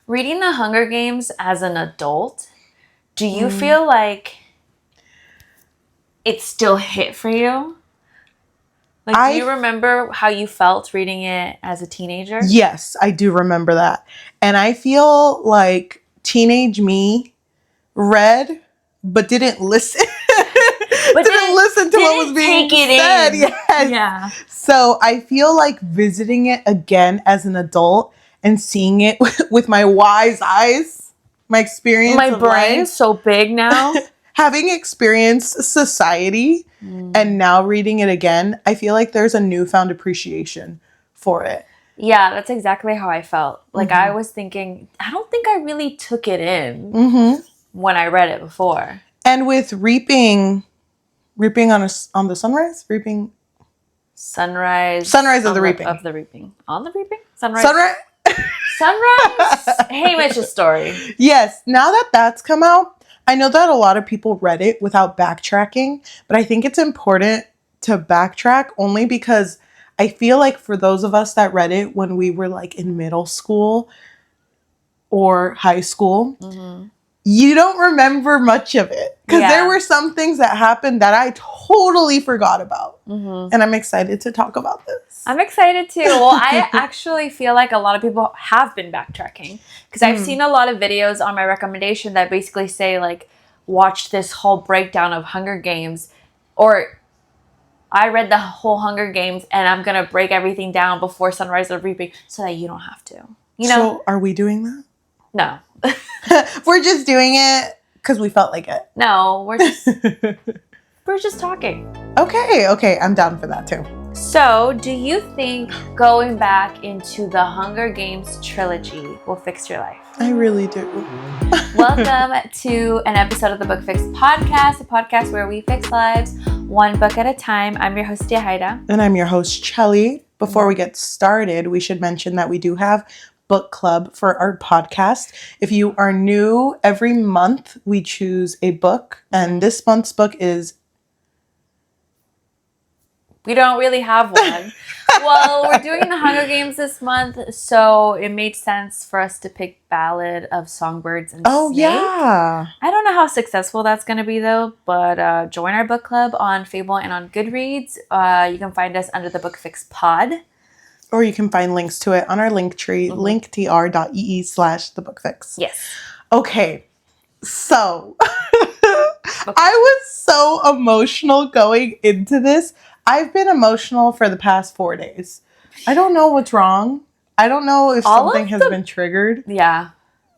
Reading The Hunger Games as an adult, do you feel like it still hit for you? Like, do you remember how you felt reading it as a teenager? Yes, I do remember that. And I feel like teenage me read, but didn't listen. Didn't listen to what was being said. Yes. Yeah. So I feel like visiting it again as an adult and seeing it with my wise eyes, my experience My of brain's life, so big now. having experienced society and now reading it again, I feel like there's a newfound appreciation for it. Yeah, that's exactly how I felt. Like, I was thinking, I don't think I really took it in when I read it before. And with reaping on the sunrise, sunrise of the reaping. On the reaping? Sunrise. Hamish's story. Yes. Now that that's come out, I know that a lot of people read it without backtracking, but I think it's important to backtrack only because I feel like for those of us that read it when we were like in middle school or high school, you don't remember much of it because there were some things that happened that I totally forgot about. And I'm excited to talk about this. I'm excited too. Well, I actually feel like a lot of people have been backtracking because I've seen a lot of videos on my recommendation that basically say like, watch this whole breakdown of Hunger Games, or I read the whole Hunger Games and I'm going to break everything down before Sunrise of Reaping so that you don't have to. You know? So are we doing that? No. We're just doing it because we felt like it. No, we're just talking. Okay, I'm down for that too. So, do you think going back into the Hunger Games trilogy will fix your life? I really do. Welcome to an episode of the Book Fix podcast, a podcast where we fix lives one book at a time. I'm your host, Yajaira. And I'm your host, Cheli. Before we get started, we should mention that we do have book club for our podcast. If you are new, every month we choose a book, and this month's book is... We don't really have one. Well, we're doing the Hunger Games this month, so it made sense for us to pick Ballad of Songbirds and Snake. Yeah. I don't know how successful that's going to be, though, but join our book club on Fable and on Goodreads. You can find us under the Book Fix Pod. Or you can find links to it on our link tree, linktr.ee/thebookfix. Yes. Okay, so I was so emotional going into this. I've been emotional for the past 4 days. I don't know what's wrong. I don't know if something has been triggered. Yeah.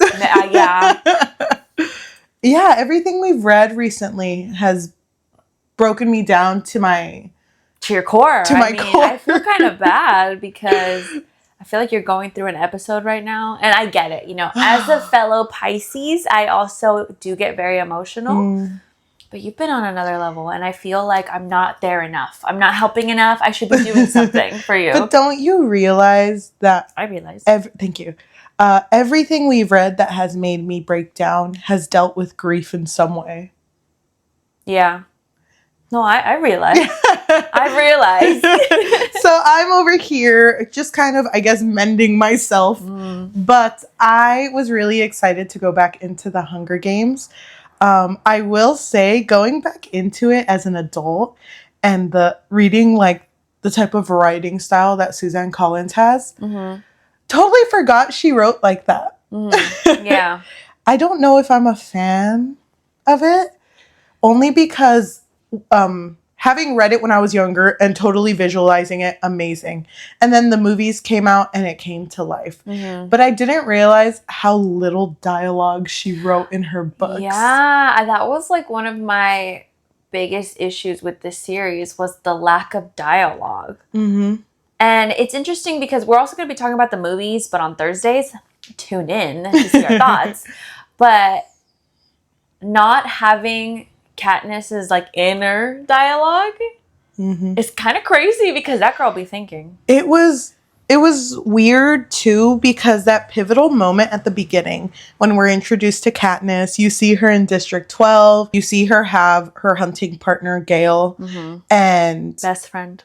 Yeah. Yeah, everything we've read recently has broken me down to your core. To my core. I feel kind of bad because I feel like you're going through an episode right now. And I get it. You know, as a fellow Pisces, I also do get very emotional. But you've been on another level, and I feel like I'm not there enough. I'm not helping enough. I should be doing something for you. But don't you realize that... I realize. Thank you. Everything we've read that has made me break down has dealt with grief in some way. Yeah. No, I realize. I realize. So I'm over here just kind of, I guess, mending myself. But I was really excited to go back into the Hunger Games. I will say, going back into it as an adult and the reading, like, the type of writing style that Suzanne Collins has, totally forgot she wrote like that. Yeah. I don't know if I'm a fan of it, only because having read it when I was younger and totally visualizing it, amazing. And then the movies came out and it came to life. But I didn't realize how little dialogue she wrote in her books. Yeah, that was like one of my biggest issues with this series was the lack of dialogue. And it's interesting because we're also going to be talking about the movies, but on Thursdays, tune in to see our thoughts. But not having Katniss's like inner dialogue is kind of crazy because that girl be thinking. It was weird too because that pivotal moment at the beginning when we're introduced to Katniss, you see her in District 12, you see her have her hunting partner Gale and best friend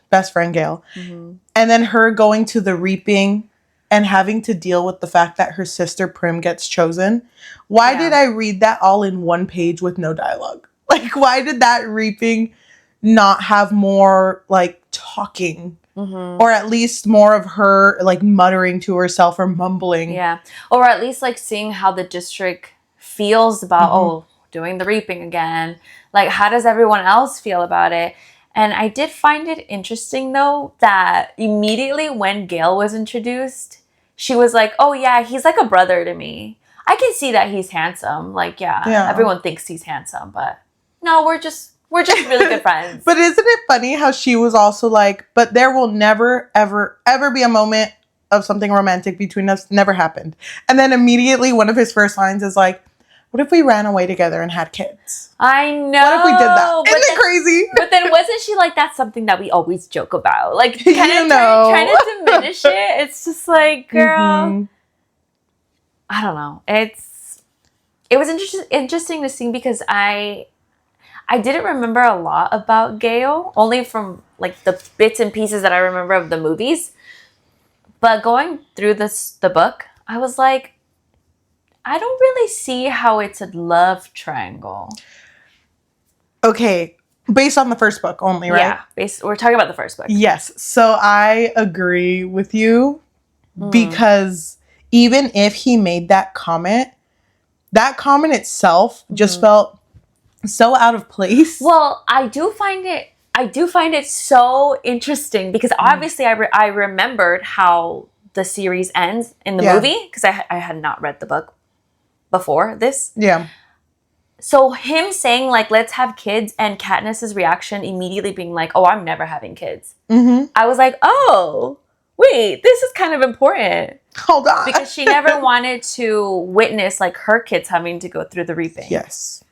Gale, and then her going to the reaping and having to deal with the fact that her sister Prim gets chosen. Why did I read that all in one page with no dialogue? Like, why did that reaping not have more, like, talking? Or at least more of her, like, muttering to herself or mumbling. Yeah. Or at least, like, seeing how the district feels about, doing the reaping again. Like, how does everyone else feel about it? And I did find it interesting, though, that immediately when Gale was introduced, she was like, oh, yeah, he's like a brother to me. I can see that he's handsome. Like, everyone thinks he's handsome, but no, we're just really good friends. But isn't it funny how she was also like, but there will never, ever, ever be a moment of something romantic between us. Never happened. And then immediately one of his first lines is like, what if we ran away together and had kids? I know. What if we did that? Isn't it crazy? But then wasn't she like, that's something that we always joke about? Like, kind of trying to diminish it. It's just like, girl, I don't know. It was interesting to see because I didn't remember a lot about Gale, only from like the bits and pieces that I remember of the movies. But going through the book, I was like, I don't really see how it's a love triangle. Okay, based on the first book only, right? Yeah, we're talking about the first book. Yes, so I agree with you because even if he made that comment itself just felt so out of place. Well, I do find it so interesting because obviously I remembered how the series ends in the movie because I had not read the book before this. Yeah. So him saying like, let's have kids, and Katniss's reaction immediately being like, oh, I'm never having kids. I was like, oh, wait, this is kind of important. Hold on. Because she never wanted to witness like her kids having to go through the reaping. Yes.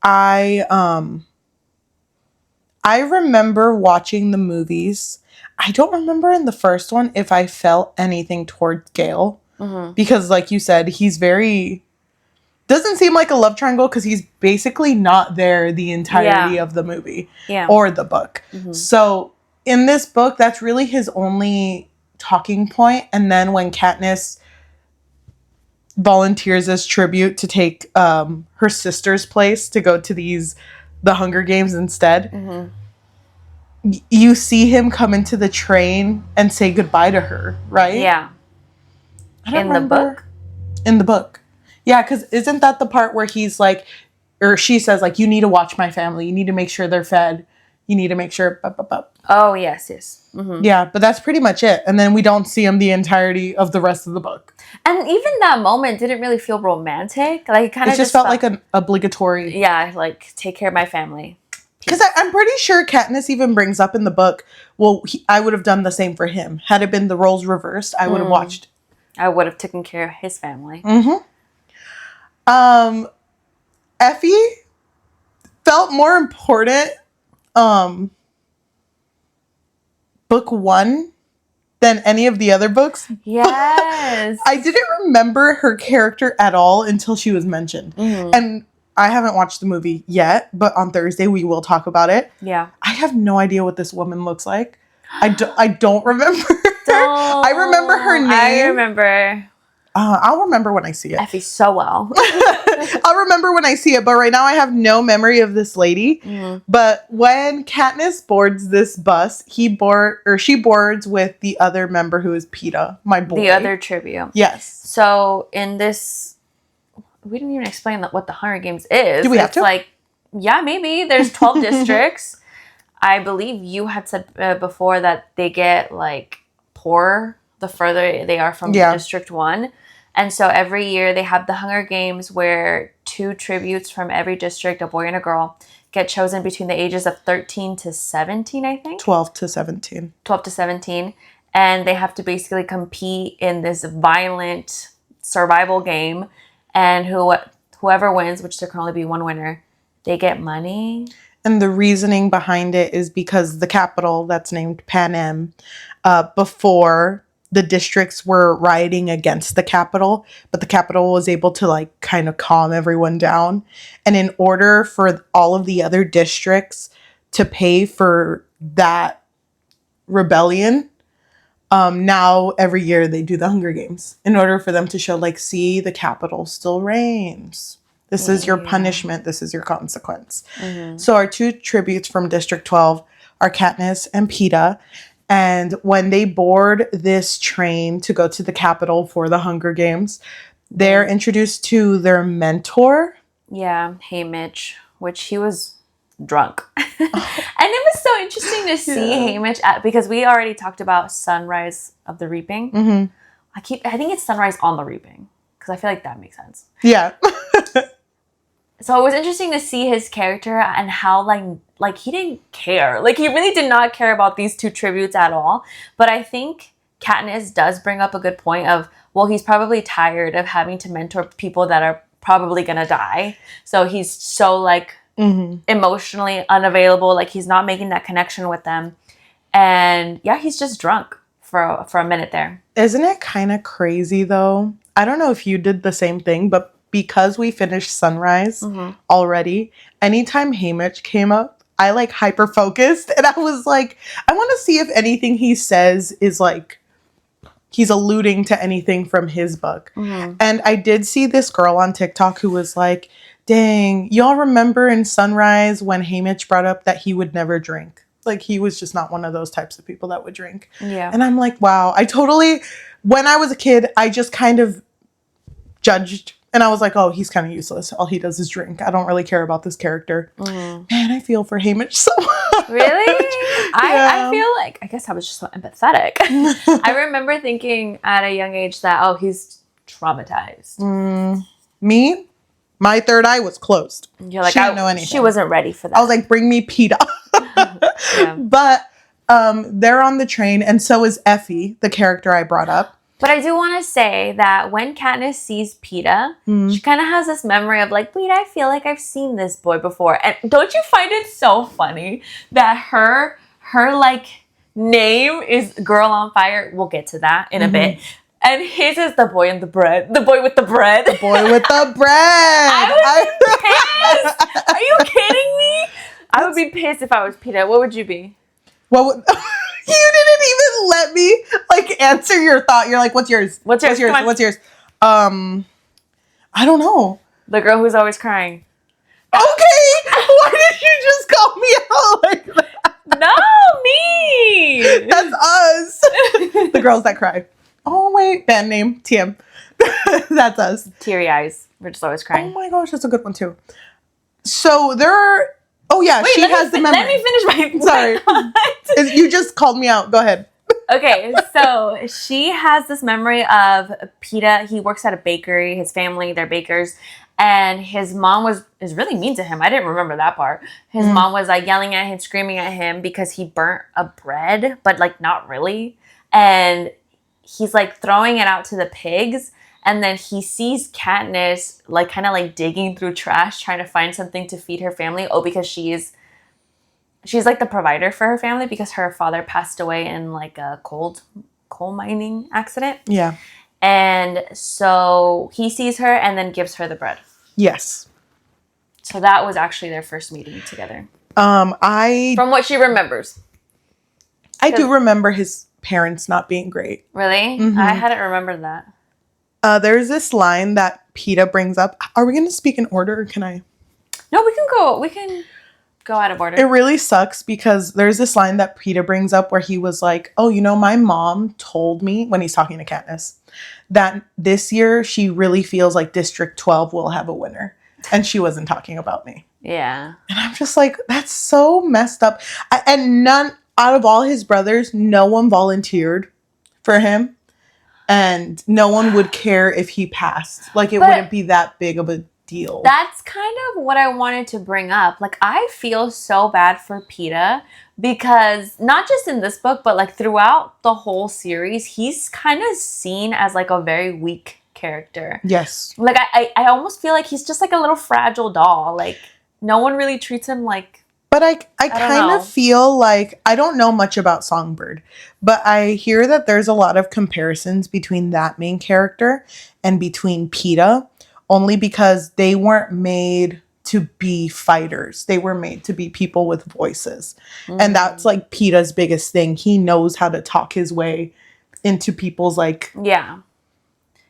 I remember watching the movies. I don't remember in the first one if I felt anything towards Gale. Because like you said, he's doesn't seem like a love triangle because he's basically not there the entirety of the movie or the book. So in this book, that's really his only talking point. And then when Katniss volunteers as tribute to take her sister's place to go to the Hunger Games instead, you see him come into the train and say goodbye to her, right? Yeah. I don't remember. In the book. Yeah, because isn't that the part where he's like, or she says like, you need to watch my family. You need to make sure they're fed. You need to make sure. Oh, yes. Yeah, but that's pretty much it. And then we don't see him the entirety of the rest of the book. And even that moment didn't really feel romantic. Like, it kind of just felt like an obligatory. Yeah, like, take care of my family. Because I'm pretty sure Katniss even brings up in the book, well, I would have done the same for him. Had it been the roles reversed, I would have watched. I would have taken care of his family. Effie felt more important book one than any of the other books. Yes. I didn't remember her character at all until she was mentioned. And I haven't watched the movie yet, but on Thursday we will talk about it. Yeah. I have no idea what this woman looks like. I don't remember. I remember her name. I remember. I'll remember when I see it. Effie so well. I'll remember when I see it, but right now I have no memory of this lady. But when Katniss boards this bus, she boards with the other member who is Peeta, my boy. The other tribute. Yes. So in this, we didn't even explain what the Hunger Games is. Do we have to? Like, yeah, maybe. There's 12 districts. I believe you had said before that they get like poorer the further they are from District 1. And so every year they have the Hunger Games where 2 tributes from every district, a boy and a girl, get chosen between the ages of 13 to 17, I think. 12 to 17. 12 to 17. And they have to basically compete in this violent survival game. And whoever wins, which there can only be one winner, they get money. And the reasoning behind it is because the capital that's named Panem, before the districts were rioting against the capital, but the capital was able to like kind of calm everyone down. And in order for all of the other districts to pay for that rebellion, Now every year they do the Hunger Games in order for them to show, like, see, the Capitol still reigns. This is your punishment. This is your consequence. Mm-hmm. So our 2 tributes from District 12 are Katniss and Peeta. And when they board this train to go to the Capitol for the Hunger Games, they're introduced to their mentor. Yeah, Haymitch, which he was drunk. And it was so interesting to see Haymitch because we already talked about Sunrise of the Reaping. Mm-hmm. I think it's Sunrise on the Reaping because I feel like that makes sense. Yeah. So it was interesting to see his character and how like he didn't care. Like he really did not care about these 2 tributes at all. But I think Katniss does bring up a good point of, well, he's probably tired of having to mentor people that are probably gonna die. So he's so like emotionally unavailable. Like he's not making that connection with them. And yeah, he's just drunk for a minute there. Isn't it kind of crazy though? I don't know if you did the same thing, but because we finished Sunrise already, anytime Haymitch came up, I like hyper focused and I was like, I want to see if anything he says is like he's alluding to anything from his book. Mm-hmm. And I did see this girl on TikTok who was like, dang, y'all remember in Sunrise when Haymitch brought up that he would never drink? Like he was just not one of those types of people that would drink. Yeah. And I'm like, wow, when I was a kid, I just kind of judged. And I was like, oh, he's kind of useless. All he does is drink. I don't really care about this character. Mm. Man, I feel for Haymitch so much. Really? I feel like, I guess I was just so empathetic. I remember thinking at a young age that, oh, he's traumatized. Me? My third eye was closed. You're like, she didn't know anything. She wasn't ready for that. I was like, bring me Peeta. Yeah. But they're on the train, and so is Effie, the character I brought up. But I do want to say that when Katniss sees Peeta, she kind of has this memory of like, wait, I feel like I've seen this boy before. And don't you find it so funny that her like name is Girl on Fire? We'll get to that in a bit. And his is the boy in the bread. The boy with the bread. The boy with the bread. I was pissed. Are you kidding me? I would be pissed if I was Peeta. What would you be? What would... You didn't even let me like answer your thought. You're like, what's yours? What's yours? What's yours? I don't know. The girl who's always crying. Okay. Why did you just call me out like that? No, me. That's us. The girls that cry. Oh wait, band name TM. That's us. Teary eyes. We're just always crying. Oh my gosh, that's a good one too. So there are. Oh yeah, she has the memory. Let me finish my. Sorry, you just called me out. Go ahead. Okay, so she has this memory of Peeta. He works at a bakery. His family, they're bakers, and his mom is really mean to him. I didn't remember that part. His mom was like yelling at him, screaming at him because he burnt a bread, but like not really. And he's like throwing it out to the pigs. And then he sees Katniss like kind of like digging through trash, trying to find something to feed her family. Oh, because she's like the provider for her family because her father passed away in like a coal mining accident. Yeah. And so he sees her and then gives her the bread. Yes. So that was actually their first meeting together. From what she remembers. I do remember his parents not being great. Really? Mm-hmm. I hadn't remembered that. There's this line that Peeta brings up. Are we going to speak in order or can I? No, we can go out of order. It really sucks because there's this line that Peeta brings up where he was like, oh, you know, my mom told me when he's talking to Katniss that this year she really feels like District 12 will have a winner. And she wasn't talking about me. Yeah. And I'm just like, that's so messed up. And none out of all his brothers, no one volunteered for him. And no one would care if he passed. Like, it wouldn't be that big of a deal. That's kind of what I wanted to bring up. Like, I feel so bad for Peeta because not just in this book, but like throughout the whole series, he's kind of seen as like a very weak character. Yes. Like, I almost feel like he's just like a little fragile doll. Like, no one really treats him like... But I kind of feel like, I don't know much about Songbird, but I hear that there's a lot of comparisons between that main character and between Peeta, only because they weren't made to be fighters. They were made to be people with voices. Mm. And that's like Peeta's biggest thing. He knows how to talk his way into people's like... Yeah.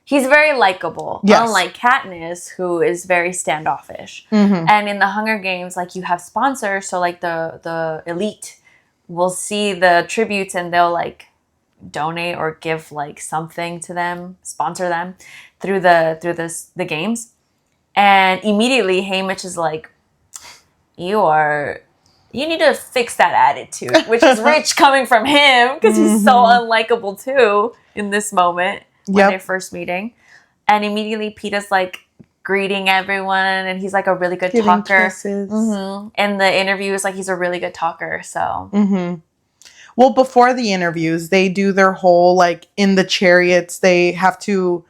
He's very likable. Yes. Unlike Katniss, who is very standoffish. Mm-hmm. And in the Hunger Games, like, you have sponsors, so like the elite will see the tributes and they'll like donate or give like something to them, sponsor them through the games. And immediately Haymitch is like, you need to fix that attitude, which is rich coming from him because he's so unlikable too in this moment when they're first meeting. And immediately Peeta's like greeting everyone and he's like a really good talker. And the interview is like he's a really good talker. So well, before the interviews, they do their whole like in the chariots, they have to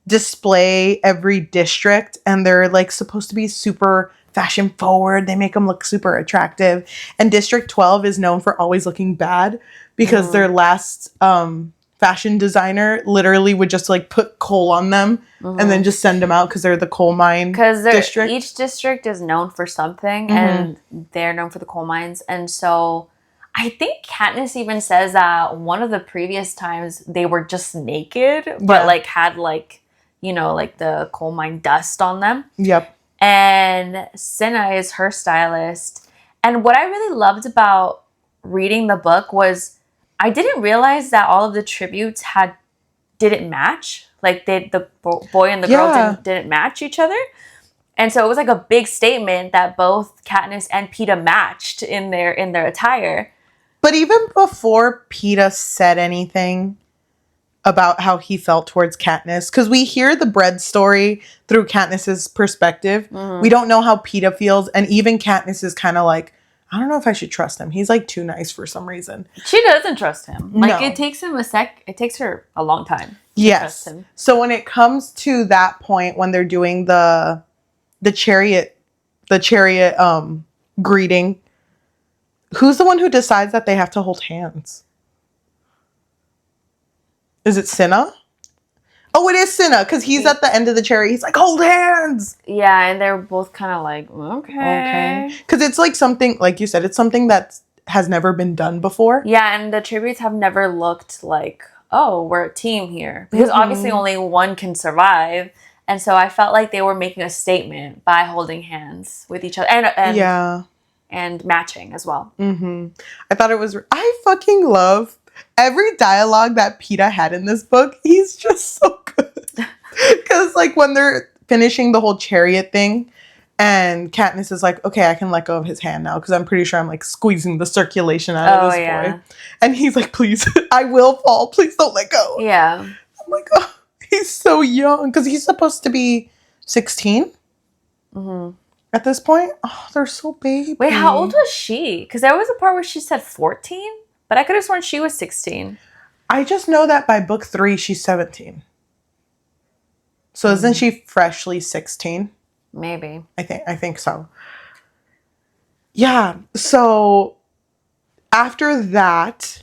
display every district and they're like supposed to be super fashion forward. They make them look super attractive. And District 12 is known for always looking bad because their last fashion designer literally would just like put coal on them and then just send them out because they're the coal mine district. Each district is known for something and they're known for the coal mines. And so I think Katniss even says that one of the previous times they were just naked, but like had like, you know, like the coal mine dust on them. Yep. And Cinna is her stylist. And what I really loved about reading the book was I didn't realize that all of the tributes didn't match. Like the boy and the girl didn't match each other. And so it was like a big statement that both Katniss and Peeta matched in their attire. But even before Peeta said anything about how he felt towards Katniss, because we hear the bread story through Katniss's perspective. We don't know how Peeta feels, and even Katniss is kind of like, I don't know if I should trust him. He's like too nice for some reason. She doesn't trust him. Like it takes him it takes her a long time to trust him. So when it comes to that point when they're doing the chariot greeting, who's the one who decides that they have to hold hands? Is it Cinna? Oh, it is Cinna, because he's at the end of the chariot. He's like, hold hands! Yeah, and they're both kind of like, okay. Because it's like something, like you said, it's something that has never been done before. Yeah, and the tributes have never looked like, oh, we're a team here. Because obviously only one can survive. And so I felt like they were making a statement by holding hands with each other. And matching as well. I thought it was... I fucking love... every dialogue that Peeta had in this book, he's just so good. Because, like, when they're finishing the whole chariot thing, and Katniss is like, okay, I can let go of his hand now, because I'm pretty sure I'm, like, squeezing the circulation out of this boy. And he's like, please, I will fall. Please don't let go. Yeah. I'm like, oh, he's so young. Because he's supposed to be 16 at this point. Oh, they're so baby. Wait, how old was she? Because there was a part where she said 14. But I could have sworn she was 16. I just know that by book 3, she's 17. So isn't she freshly 16? Maybe. I think so. Yeah. So after that,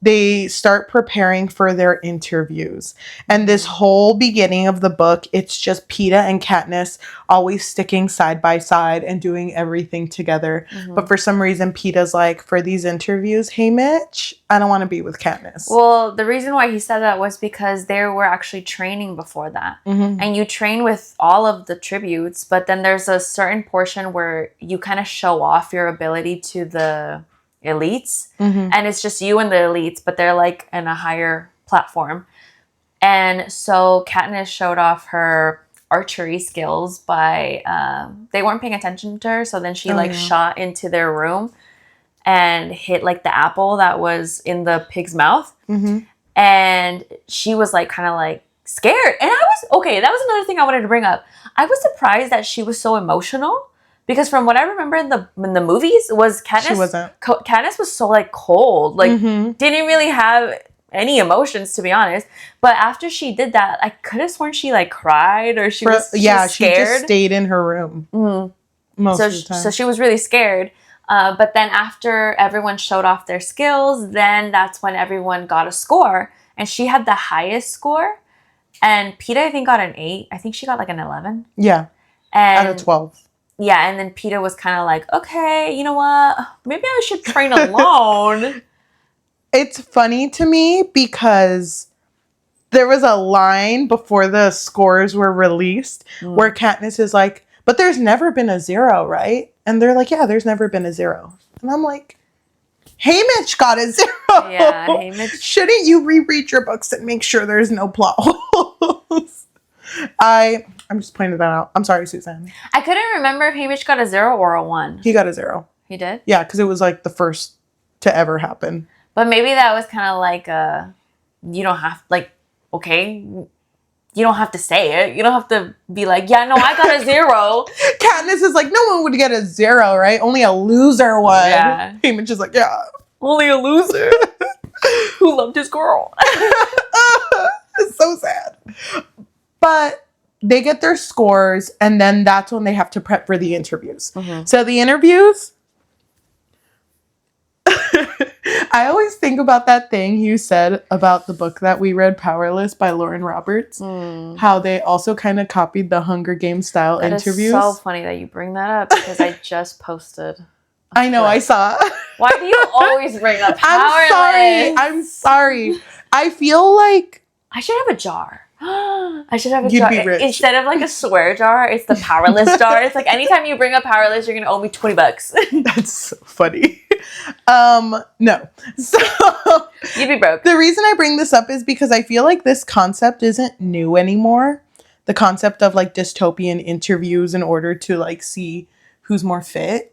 they start preparing for their interviews. And this whole beginning of the book, it's just Peeta and Katniss always sticking side by side and doing everything together. But for some reason, Peeta's like, for these interviews, hey, Mitch, I don't want to be with Katniss. Well, the reason why he said that was because they were actually training before that. And you train with all of the tributes, but then there's a certain portion where you kind of show off your ability to the elites, and it's just you and the elites, but they're like in a higher platform. And so Katniss showed off her archery skills by they weren't paying attention to her, so then she shot into their room and hit like the apple that was in the pig's mouth. And she was like kind of like scared, and that was another thing I wanted to bring up. I was surprised that she was so emotional. Because from what I remember in the movies was Katniss. She wasn't. Katniss was so like cold, like didn't really have any emotions, to be honest. But after she did that, I could have sworn she like cried or she was scared. She just stayed in her room most of the time. So she was really scared. But then after everyone showed off their skills, then that's when everyone got a score, and she had the highest score. And Peeta, I think, got an 8. I think she got like an 11. Yeah, and out of 12. Yeah, and then Peeta was kind of like, okay, you know what? Maybe I should train alone. It's funny to me because there was a line before the scores were released where Katniss is like, but there's never been a 0, right? And they're like, yeah, there's never been a 0. And I'm like, Haymitch got a 0. Yeah, Haymitch. Shouldn't you reread your books and make sure there's no plot holes? I'm just pointing that out. I'm sorry, Suzanne. I couldn't remember if Haymitch got a 0 or a 1. He got a 0. He did? Yeah, because it was like the first to ever happen. But maybe that was kind of like you don't have, like, okay, you don't have to say it. You don't have to be like, yeah, no, I got a 0. Katniss is like, no one would get a 0, right? Only a loser would. Yeah. Haymitch is like, yeah. Only a loser who loved his girl. It's so sad. But they get their scores, and then that's when they have to prep for the interviews. Mm-hmm. So the interviews, I always think about that thing you said about the book that we read, Powerless by Lauren Roberts. How they also kind of copied the Hunger Games style interviews. It's so funny that you bring that up because I just posted. I know, I saw. Why do you always bring up Powerless? I'm sorry. I feel like I should have a jar. I should have a You'd jar. be rich. Instead of like a swear jar, it's the Powerless jar. It's like anytime you bring up Powerless, you're going to owe me $20. That's so funny. No. So You'd be broke. The reason I bring this up is because I feel like this concept isn't new anymore. The concept of like dystopian interviews in order to like see who's more fit.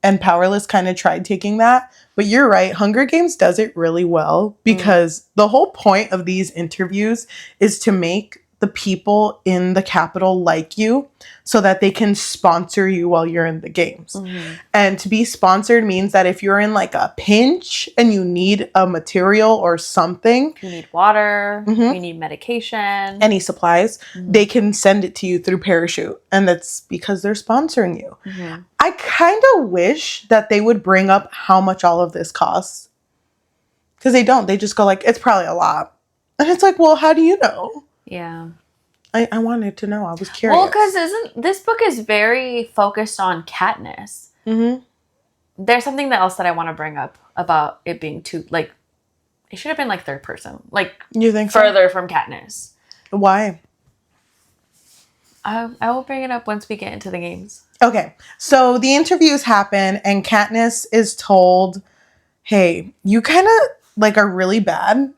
And Powerless kind of tried taking that. But you're right. Hunger Games does it really well because the whole point of these interviews is to make the people in the Capitol like you so that they can sponsor you while you're in the games. Mm-hmm. And to be sponsored means that if you're in like a pinch and you need a material or something. You need water. Mm-hmm. You need medication. Any supplies. Mm-hmm. They can send it to you through Parachute. And that's because they're sponsoring you. Mm-hmm. I kind of wish that they would bring up how much all of this costs. Because they don't. They just go like, it's probably a lot. And it's like, well, how do you know? Yeah. I wanted to know. I was curious. Well, because this book is very focused on Katniss. Mm-hmm. There's something else that I want to bring up about it being too, like, it should have been like third person. Like, you think further from Katniss. Why? I will bring it up once we get into the games. Okay. So the interviews happen and Katniss is told, hey, you kind of like are really bad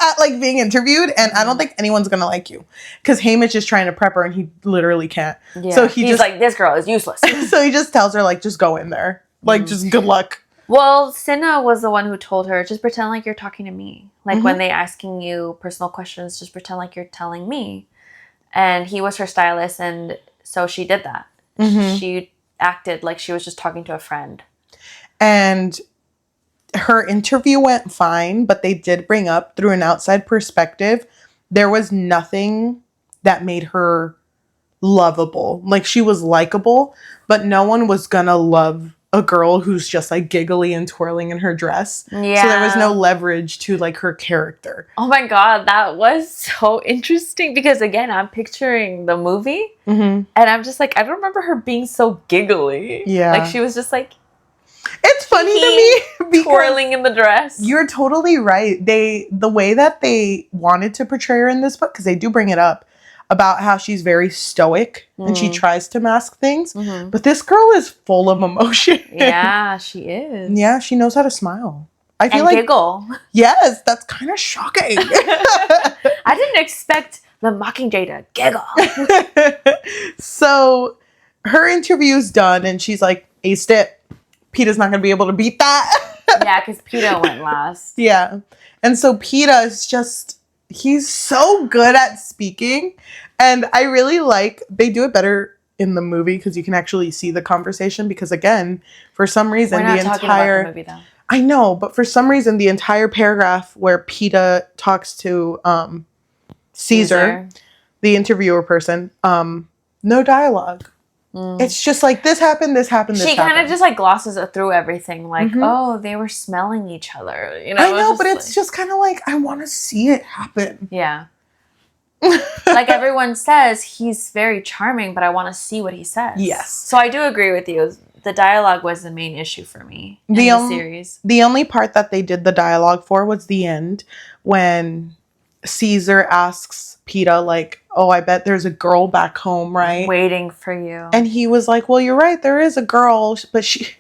at like being interviewed and I don't think anyone's gonna like you because Haymitch is trying to prep her and he literally can't. Yeah. So he's just like, this girl is useless. So he just tells her like, just go in there, like just good luck. Well, Cinna was the one who told her, just pretend like you're talking to me. Like when they asking you personal questions, just pretend like you're telling me. And he was her stylist and so she did that. Mm-hmm. She acted like she was just talking to a friend. And her interview went fine, but they did bring up through an outside perspective, there was nothing that made her lovable. Like she was likable, but no one was gonna love a girl who's just like giggly and twirling in her dress. Yeah. So there was no leverage to like her character. Oh my God, that was so interesting because again, I'm picturing the movie and I'm just like, I don't remember her being so giggly. Yeah. Like she was just like, it's funny to me because twirling in the dress. You're totally right. The way that they wanted to portray her in this book, because they do bring it up about how she's very stoic and she tries to mask things, but this girl is full of emotion. Yeah, she is. Yeah, she knows how to smile. I feel and like giggle. Yes, that's kind of shocking. I didn't expect the Mockingjay to giggle. So her interview's done and she's like, aced it. Peeta's not going to be able to beat that. Yeah, because Peeta went last. Yeah. And so Peeta is just, he's so good at speaking. And I really like, they do it better in the movie because you can actually see the conversation. Because again, for some reason, We're not talking about the movie, though. I know, but for some reason, the entire paragraph where Peeta talks to Caesar, the interviewer person, no dialogue. It's just like, this happened, this happened, this happened. She kind of just like glosses it through everything. Like, oh, they were smelling each other. You know, I know, but it's just kind of like, I want to see it happen. Yeah. Like everyone says, he's very charming, but I want to see what he says. Yes. So I do agree with you. The dialogue was the main issue for me in the series. The only part that they did the dialogue for was the end when Caesar asks Peeta, like, oh, I bet there's a girl back home, right? Waiting for you. And he was like, well, you're right, there is a girl, but she...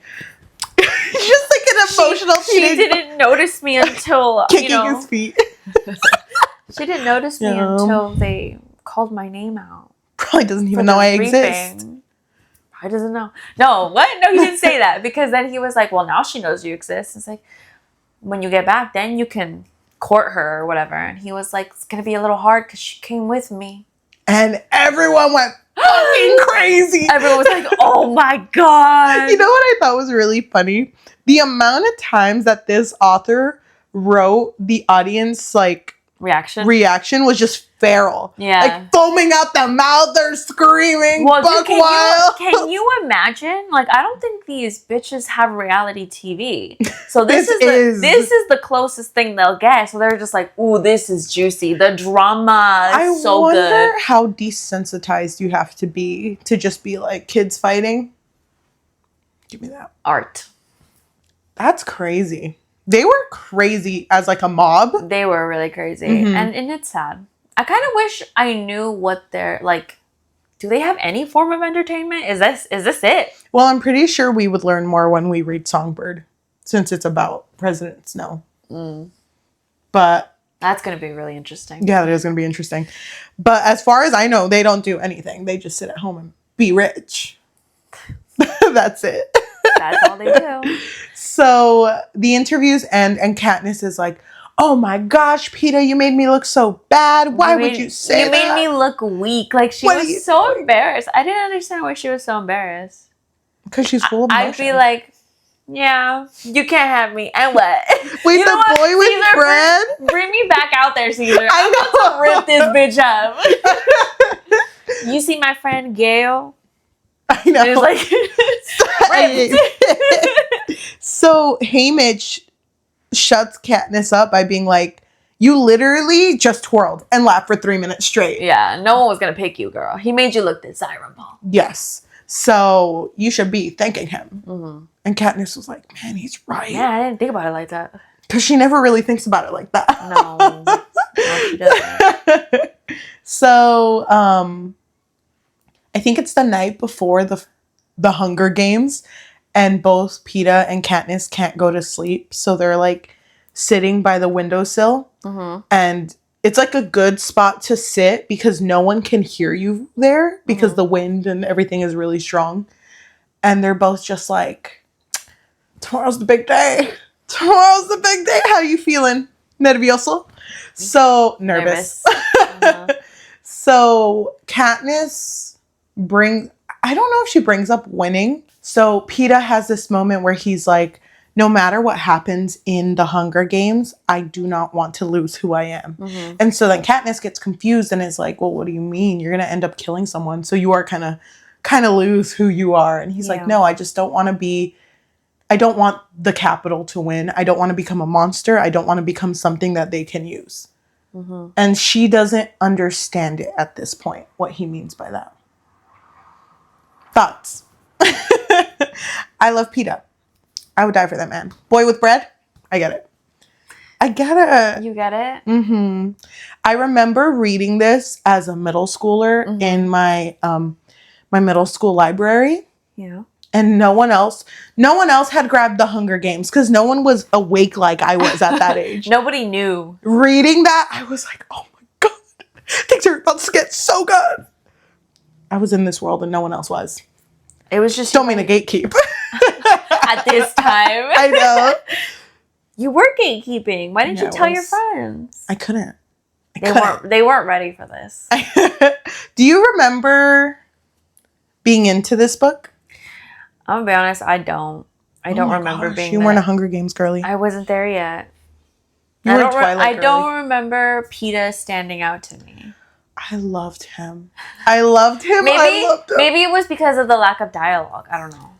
just like an emotional She didn't notice me until, kicking his feet. She didn't notice me until they called my name out. Probably doesn't even know I exist. Probably doesn't know. No, what? No, he didn't say that. Because then he was like, well, now she knows you exist. It's like, when you get back, then you can court her or whatever. And he was like, it's going to be a little hard because she came with me. And everyone went fucking crazy. Everyone was like, oh my God. You know what I thought was really funny? The amount of times that this author wrote the audience, like, reaction was just feral. Yeah. Like, foaming out the mouth, they're screaming, well, buck wild. Can you imagine? Like, I don't think these bitches have reality TV. So this is the closest thing they'll get. So they're just like, ooh, this is juicy. The drama is so good. I wonder how desensitized you have to be to just be like, kids fighting. Give me that. Art. That's crazy. They were crazy as like a mob. They were really crazy. Mm-hmm. And it's sad. I kind of wish I knew what they're like. Do they have any form of entertainment? Is this it? Well, I'm pretty sure we would learn more when we read Songbird, since it's about President Snow. But that's going to be really interesting. Yeah, that is going to be interesting. But as far as I know, they don't do anything. They just sit at home and be rich. That's it. That's all they do. So the interviews end, and Katniss is like, oh my gosh, Peeta, you made me look so bad. Why would you say that? You made me look weak. Like, she was so embarrassed. I didn't understand why she was so embarrassed. Because she's full of emotion. I'd be like, yeah, you can't have me. And what? Wait, you the boy with Caesar, bread? Bring me back out there, Caesar. I'm about to rip this bitch up. You see my friend Gail? I know. It's like, So Haymitch shuts Katniss up by being like, you literally just twirled and laughed for 3 minutes straight. Yeah, no one was going to pick you, girl. He made you look desirable. Yes. So you should be thanking him. Mm-hmm. And Katniss was like, man, he's right. Yeah, I didn't think about it like that. Because she never really thinks about it like that. No she doesn't. So, I think it's the night before the Hunger Games, and both Peeta and Katniss can't go to sleep, so they're like sitting by the windowsill, and it's like a good spot to sit because no one can hear you there because the wind and everything is really strong, and they're both just like, tomorrow's the big day. Tomorrow's the big day. How are you feeling? Nervioso? So nervous. So Katniss I don't know if she brings up winning. So Peeta has this moment where he's like, no matter what happens in the Hunger Games, I do not want to lose who I am. And so then Katniss gets confused and is like, well, what do you mean? You're going to end up killing someone. So you are kind of lose who you are. And he's like, no, I just don't want to be, I don't want the Capitol to win. I don't want to become a monster. I don't want to become something that they can use. And she doesn't understand it at this point, what he means by that. Thoughts? I love Peeta. I would die for that man. Boy with bread? I get it. I get it. You get it? Mm-hmm. I remember reading this as a middle schooler in my my middle school library. Yeah. And no one else had grabbed the Hunger Games because no one was awake like I was at that age. Nobody knew. Reading that, I was like, oh my God, things are about to get so good. I was in this world and no one else was. It was just... Don't mean to gatekeep. At this time. I know. You were gatekeeping. Why didn't you tell your friends? I couldn't. They weren't ready for this. Do you remember being into this book? I'm gonna be honest, I don't remember being You weren't a Hunger Games girly. I wasn't there yet. You were a Twilight girly. I don't remember Peeta standing out to me. I loved him. Maybe it was because of the lack of dialogue. I don't know.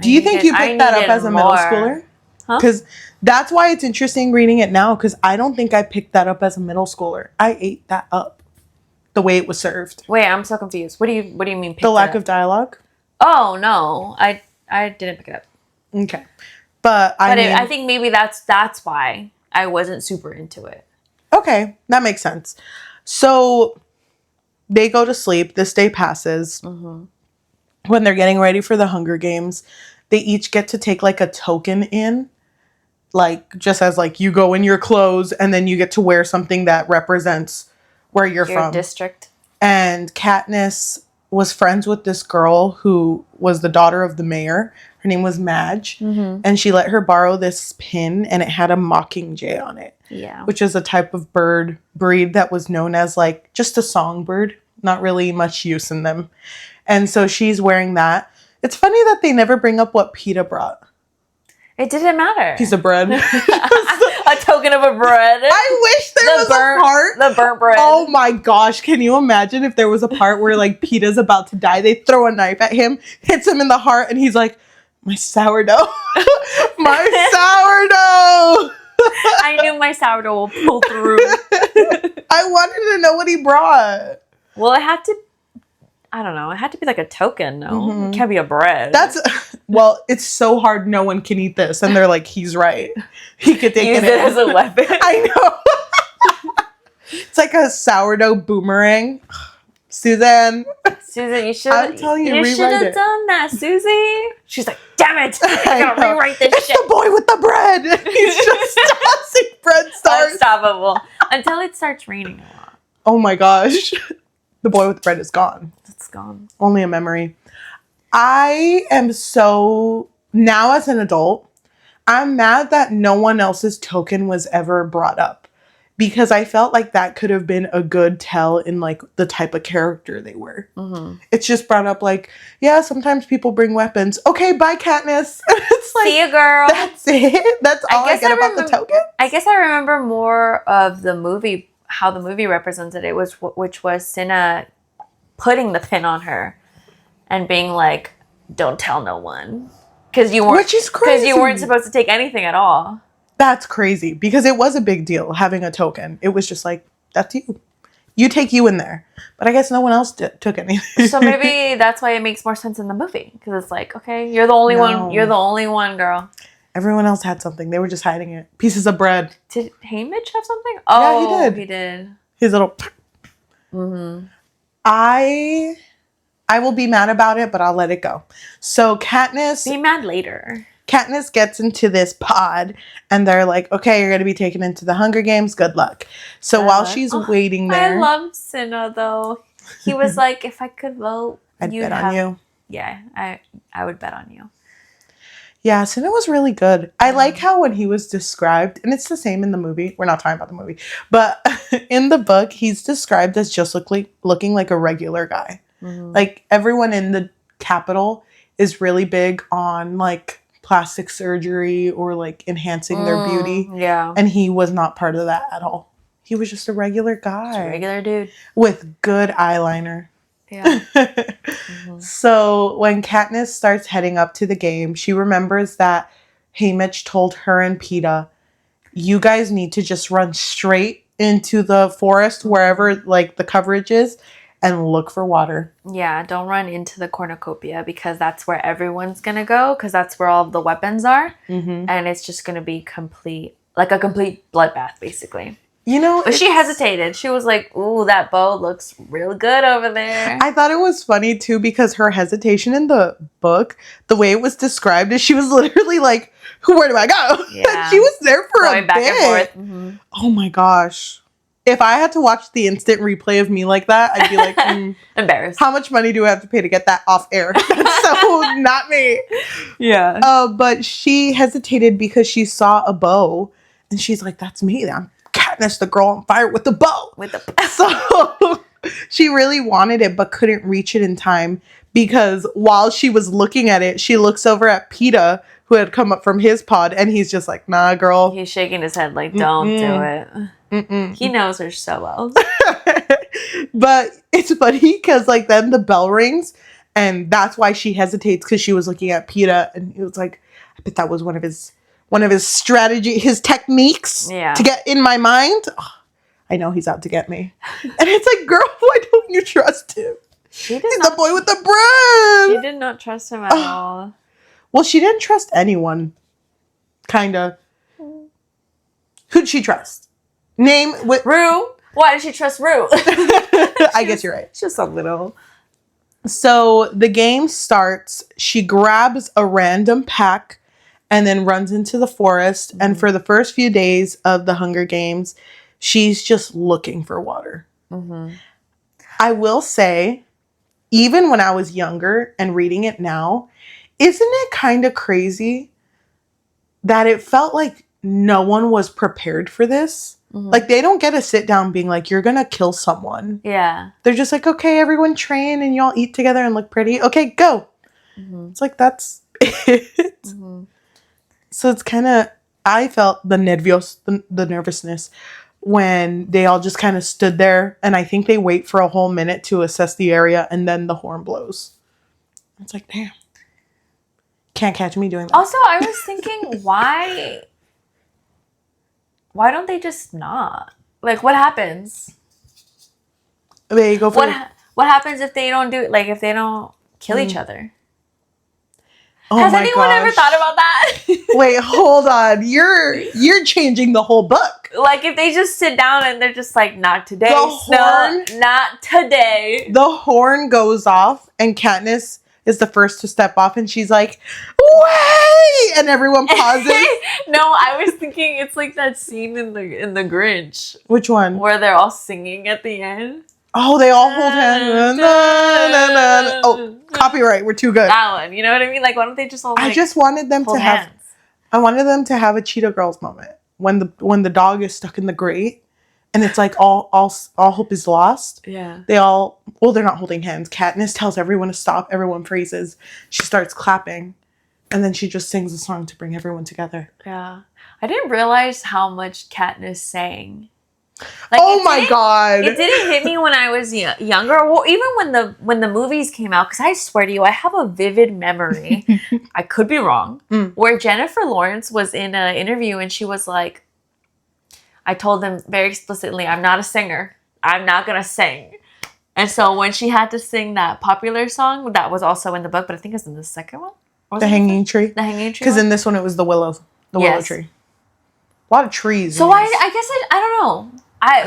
Do you think you picked that up as a middle schooler? Because that's why it's interesting reading it now, because I don't think I picked that up as a middle schooler. I ate that up the way it was served. Wait, I'm so confused. What do you mean pick the lack of dialogue? Oh, no. I didn't pick it up. Okay. But I think maybe that's why I wasn't super into it. Okay, that makes sense. So they go to sleep. This day passes. Mm-hmm. When they're getting ready for the Hunger Games, they each get to take like a token in, like just as like you go in your clothes and then you get to wear something that represents where you're Your from. district. And Katniss was friends with this girl who was the daughter of the mayor. Her name was Madge. Mm-hmm. And she let her borrow this pin and it had a mockingjay on it. Yeah. Which is a type of bird breed that was known as like just a songbird. Not really much use in them. And so she's wearing that. It's funny that they never bring up what Peeta brought. It didn't matter. Piece of bread. A token of a bread. I wish there was a part. The burnt bread. Oh my gosh. Can you imagine if there was a part where like Peeta's about to die? They throw a knife at him, hits him in the heart, and he's like, my sourdough. My sourdough. I knew my sourdough will pull through. I wanted to know what he brought. Well, it had to, I don't know, it had to be like a token, no? Mm-hmm. It can't be a bread. Well, it's so hard no one can eat this. And they're like, he's right. He could take it as a weapon. I know. It's like a sourdough boomerang. Susan, you should I'm telling you, should have done that, Susie. She's like, damn it, I gotta rewrite this it's shit. The boy with the bread. He's just tossing bread stars. Unstoppable. Until it starts raining a lot. Oh my gosh. The boy with the bread is gone. It's gone. Only a memory. I am so, now as an adult, I'm mad that no one else's token was ever brought up. Because I felt like that could have been a good tell in like the type of character they were. Mm-hmm. It's just brought up like, yeah, sometimes people bring weapons. Okay, bye, Katniss. It's like, see you, girl. That's it. That's all I get about the token. I guess I remember more of the movie, how the movie represented it, which was Cinna putting the pin on her and being like, don't tell no one. Because you weren't, which is crazy. Because you weren't supposed to take anything at all. That's crazy because it was a big deal having a token. It was just like, that's you. You take you in there. But I guess no one else took anything. So maybe that's why it makes more sense in the movie. Because it's like, okay, you're the only one. You're the only one, girl. Everyone else had something. They were just hiding it. Pieces of bread. Did Haymitch have something? Oh, yeah, he did. His little... Mm-hmm. I will be mad about it, but I'll let it go. So Katniss... Be mad later. Katniss gets into this pod and they're like, okay, you're going to be taken into the Hunger Games. Good luck. So while she's waiting there... I love Cinna, though. He was like, if I could vote, I'd bet on you. Yeah, I would bet on you. Yeah, Cinna was really good. I like how when he was described, and it's the same in the movie. We're not talking about the movie. But in the book, he's described as just looking like a regular guy. Mm-hmm. Like, everyone in the Capitol is really big on, like... plastic surgery or like enhancing their beauty. Yeah. And he was not part of that at all. He was just a regular guy. Just a regular dude. With good eyeliner. Yeah. Mm-hmm. So when Katniss starts heading up to the game, she remembers that Haymitch told her and Peeta, you guys need to just run straight into the forest, wherever like the coverage is, and look for water. Yeah, don't run into the cornucopia because that's where everyone's going to go because that's where all of the weapons are. Mm-hmm. And it's just going to be a complete bloodbath, basically. You know, but she hesitated. She was like, ooh, that bow looks real good over there. I thought it was funny, too, because her hesitation in the book, the way it was described is she was literally like, where do I go? Yeah. She was there for a bit. Back and forth. Mm-hmm. Oh, my gosh. If I had to watch the instant replay of me like that, I'd be like, embarrassed. How much money do I have to pay to get that off air? That's so not me. Yeah. But she hesitated because she saw a bow and she's like, that's me. I'm Katniss, the girl on fire with the bow. So she really wanted it, but couldn't reach it in time because while she was looking at it, she looks over at Peeta, who had come up from his pod, and he's just like, nah, girl. He's shaking his head like, don't do it. Mm-mm. He knows her so well. But it's funny because like then the bell rings and that's why she hesitates because she was looking at Peeta and it was like, I bet that was one of his strategy, his techniques to get in my mind. Oh, I know he's out to get me. And it's like, girl, why don't you trust him? He's the boy with the bread. She did not trust him at all. Well, she didn't trust anyone. Kinda. Who'd she trust? Name what? Rue. Why did she trust Rue? I guess you're right. Just a little. So the game starts. She grabs a random pack and then runs into the forest. Mm-hmm. And for the first few days of the Hunger Games, she's just looking for water. Mm-hmm. I will say, even when I was younger and reading it now, isn't it kind of crazy that it felt like no one was prepared for this? Mm-hmm. Like, they don't get to sit down being like, you're going to kill someone. Yeah. They're just like, okay, everyone train and y'all eat together and look pretty. Okay, go. Mm-hmm. It's like, that's it. Mm-hmm. So it's kind of, I felt the nervios, the nervousness when they all just kind of stood there. And I think they wait for a whole minute to assess the area and then the horn blows. It's like, damn. Can't catch me doing that. Also, I was thinking, why don't they just not? Like, what happens? There you go. What happens if they don't do it? Like, if they don't kill each other? Oh, has anyone ever thought about that? Wait, hold on. You're changing the whole book. Like, if they just sit down and they're just like, not today. Not today. The horn goes off and Katniss is the first to step off and she's like, wait! And everyone pauses. No, I was thinking it's like that scene in the Grinch. Which one? Where they're all singing at the end. Oh, they all hold hands. Oh, copyright. We're too good. That one. You know what I mean? Like, why don't they just all I just wanted them to have... Hands? I wanted them to have a Cheetah Girls moment. When the dog is stuck in the grate and it's like all hope is lost. Yeah. They're not holding hands. Katniss tells everyone to stop. Everyone freezes. She starts clapping. And then she just sings a song to bring everyone together. Yeah. I didn't realize how much Katniss sang. Like, oh my God. It didn't hit me when I was younger. Well, even when the movies came out, because I swear to you, I have a vivid memory. I could be wrong. Where Jennifer Lawrence was in an interview and she was like, I told them very explicitly, I'm not a singer. I'm not going to sing. And so when she had to sing that popular song, that was also in the book, but I think it's in the second one. The Hanging Tree. The Hanging Tree. Because in this one, it was the willow tree. A lot of trees. So I guess I don't know.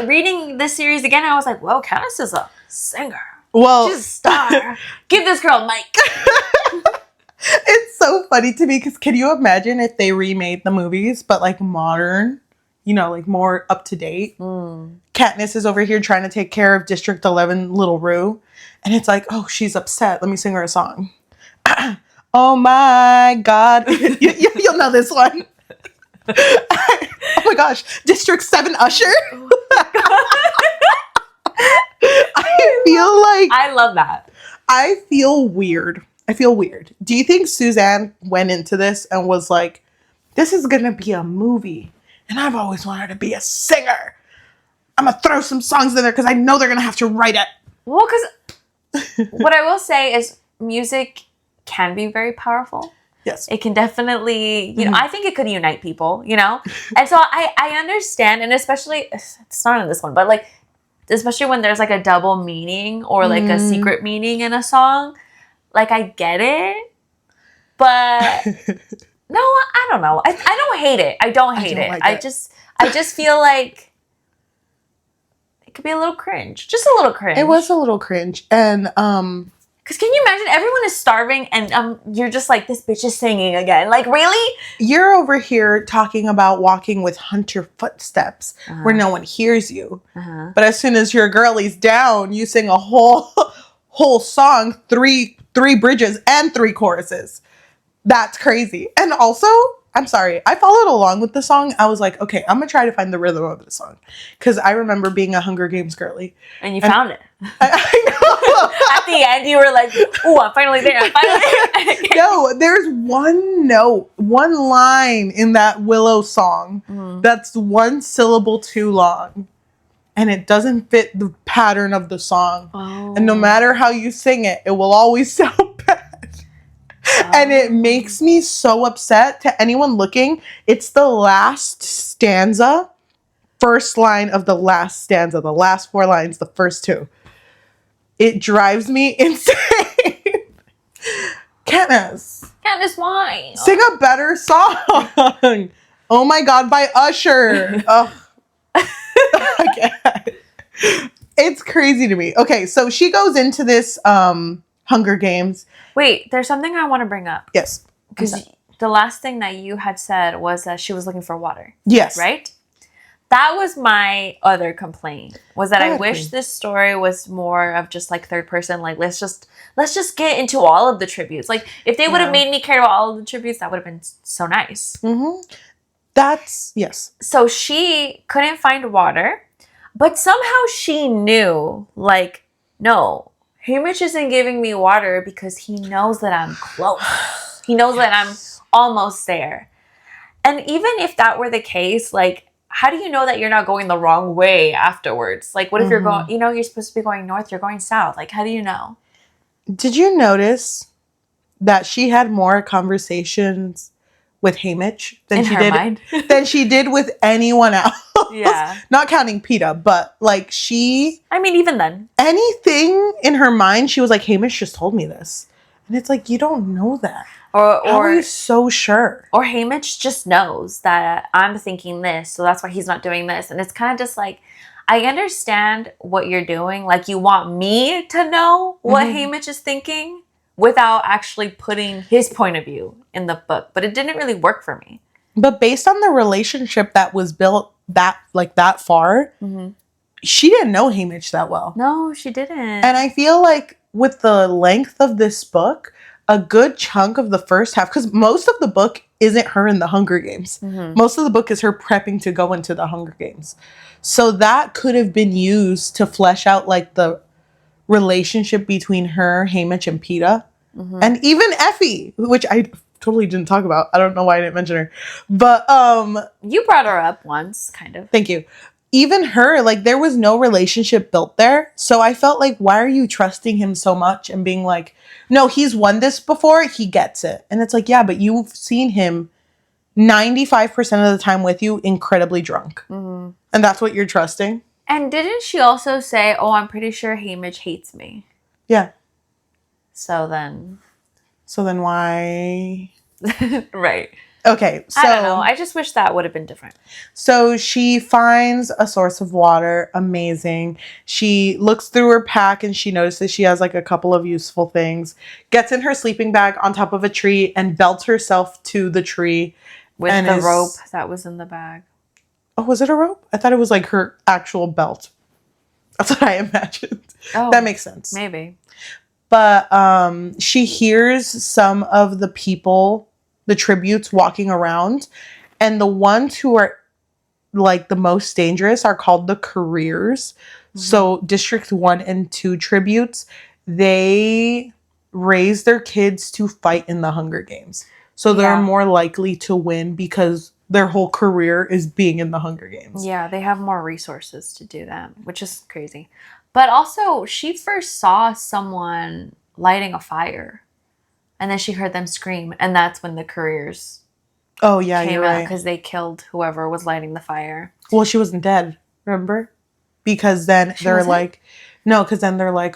Reading this series again, I was like, well, Katniss is a singer. Well, she's a star. Give this girl a mic. It's so funny to me because can you imagine if they remade the movies, but like modern, like more up to date? Katniss is over here trying to take care of District 11 little Rue. And it's like, oh, she's upset. Let me sing her a song. Oh my God. You'll know this one. Oh my gosh, District 7 Usher. I love that. I feel weird. Do you think Suzanne went into this and was like, this is going to be a movie and I've always wanted to be a singer. I'm going to throw some songs in there because I know they're going to have to write it. Well, because what I will say is music can be very powerful. Yes. It can definitely, I think it could unite people, And so I understand, and especially, it's not in this one, but like, especially when there's like a double meaning or like a secret meaning in a song, like I get it, but no, I don't know. I don't hate it. I don't hate it. I just feel like it could be a little cringe. Just a little cringe. It was a little cringe. And, because can you imagine everyone is starving and you're just like, this bitch is singing again. Like, really? You're over here talking about walking with hunter footsteps where no one hears you. But as soon as your girlie's down, you sing a whole song, three bridges and 3 choruses. That's crazy. And also, I'm sorry, I followed along with the song. I was like, okay, I'm going to try to find the rhythm of the song. Because I remember being a Hunger Games girly. And you found it. I know. At the end, you were like, ooh, I'm finally there. No, there's one note, one line in that Willow song that's 1 syllable too long. And it doesn't fit the pattern of the song. Oh. And no matter how you sing it, it will always sound bad. And it makes me so upset. To anyone looking, it's the last stanza, first line of the last stanza, the last 4 lines, the first 2. It drives me insane. Katniss, why? Sing a better song. Oh my God, by Usher. It's crazy to me. Okay, so she goes into this Hunger Games. Wait, there's something I want to bring up. Yes. Because the last thing that you had said was that she was looking for water. Yes. Right? That was my other complaint. Was that I wish this story was more of just like third person. Like let's just get into all of the tributes. Like if they would have made me care about all of the tributes, that would have been so nice. Mm-hmm. That's yes. So she couldn't find water, but somehow she knew. Like no, Haymitch isn't giving me water because he knows that I'm close. He knows that I'm almost there. And even if that were the case, like. How do you know that you're not going the wrong way afterwards? Like, what if you're going, you're supposed to be going north, you're going south. Like, how do you know? Did you notice that she had more conversations with Haymitch than she did with anyone else? Yeah. Not counting Peeta, but like even then. Anything in her mind, she was like, Haymitch just told me this. And it's like, you don't know that. Or how are you so sure? Or Haymitch just knows that I'm thinking this, so that's why he's not doing this. And it's kind of just like, I understand what you're doing. Like, you want me to know what Haymitch is thinking without actually putting his point of view in the book. But it didn't really work for me. But based on the relationship that was built that far, she didn't know Haymitch that well. No, she didn't. And I feel like with the length of this book, a good chunk of the first half, because most of the book isn't her in the Hunger Games. Most of the book is her prepping to go into the Hunger Games. So that could have been used to flesh out like the relationship between her, Haymitch, and Peeta. And even Effie, which I totally didn't talk about. I don't know why I didn't mention her. But you brought her up once, kind of. Thank you. Even her, like, there was no relationship built there. So I felt like, why are you trusting him so much and being like, no, he's won this before, he gets it. And it's like, yeah, but you've seen him 95% of the time with you incredibly drunk. And that's what you're trusting. And didn't she also say, oh, I'm pretty sure Haymitch hates me? Yeah. So then why? Right. Okay, so... I don't know. I just wish that would have been different. So she finds a source of water. Amazing. She looks through her pack and she notices she has like a couple of useful things. Gets in her sleeping bag on top of a tree and belts herself to the tree. With the rope that was in the bag. Oh, was it a rope? I thought it was like her actual belt. That's what I imagined. Oh, that makes sense. Maybe. But she hears some of the people... the tributes walking around, and the ones who are like the most dangerous are called the careers. So District 1 and 2 tributes, they raise their kids to fight in the Hunger Games. So they're more likely to win because their whole career is being in the Hunger Games. Yeah, they have more resources to do that, which is crazy. But also, she first saw someone lighting a fire. And then she heard them scream, and that's when the careers came out because they killed whoever was lighting the fire. Well, she wasn't dead, remember? Because then they're like,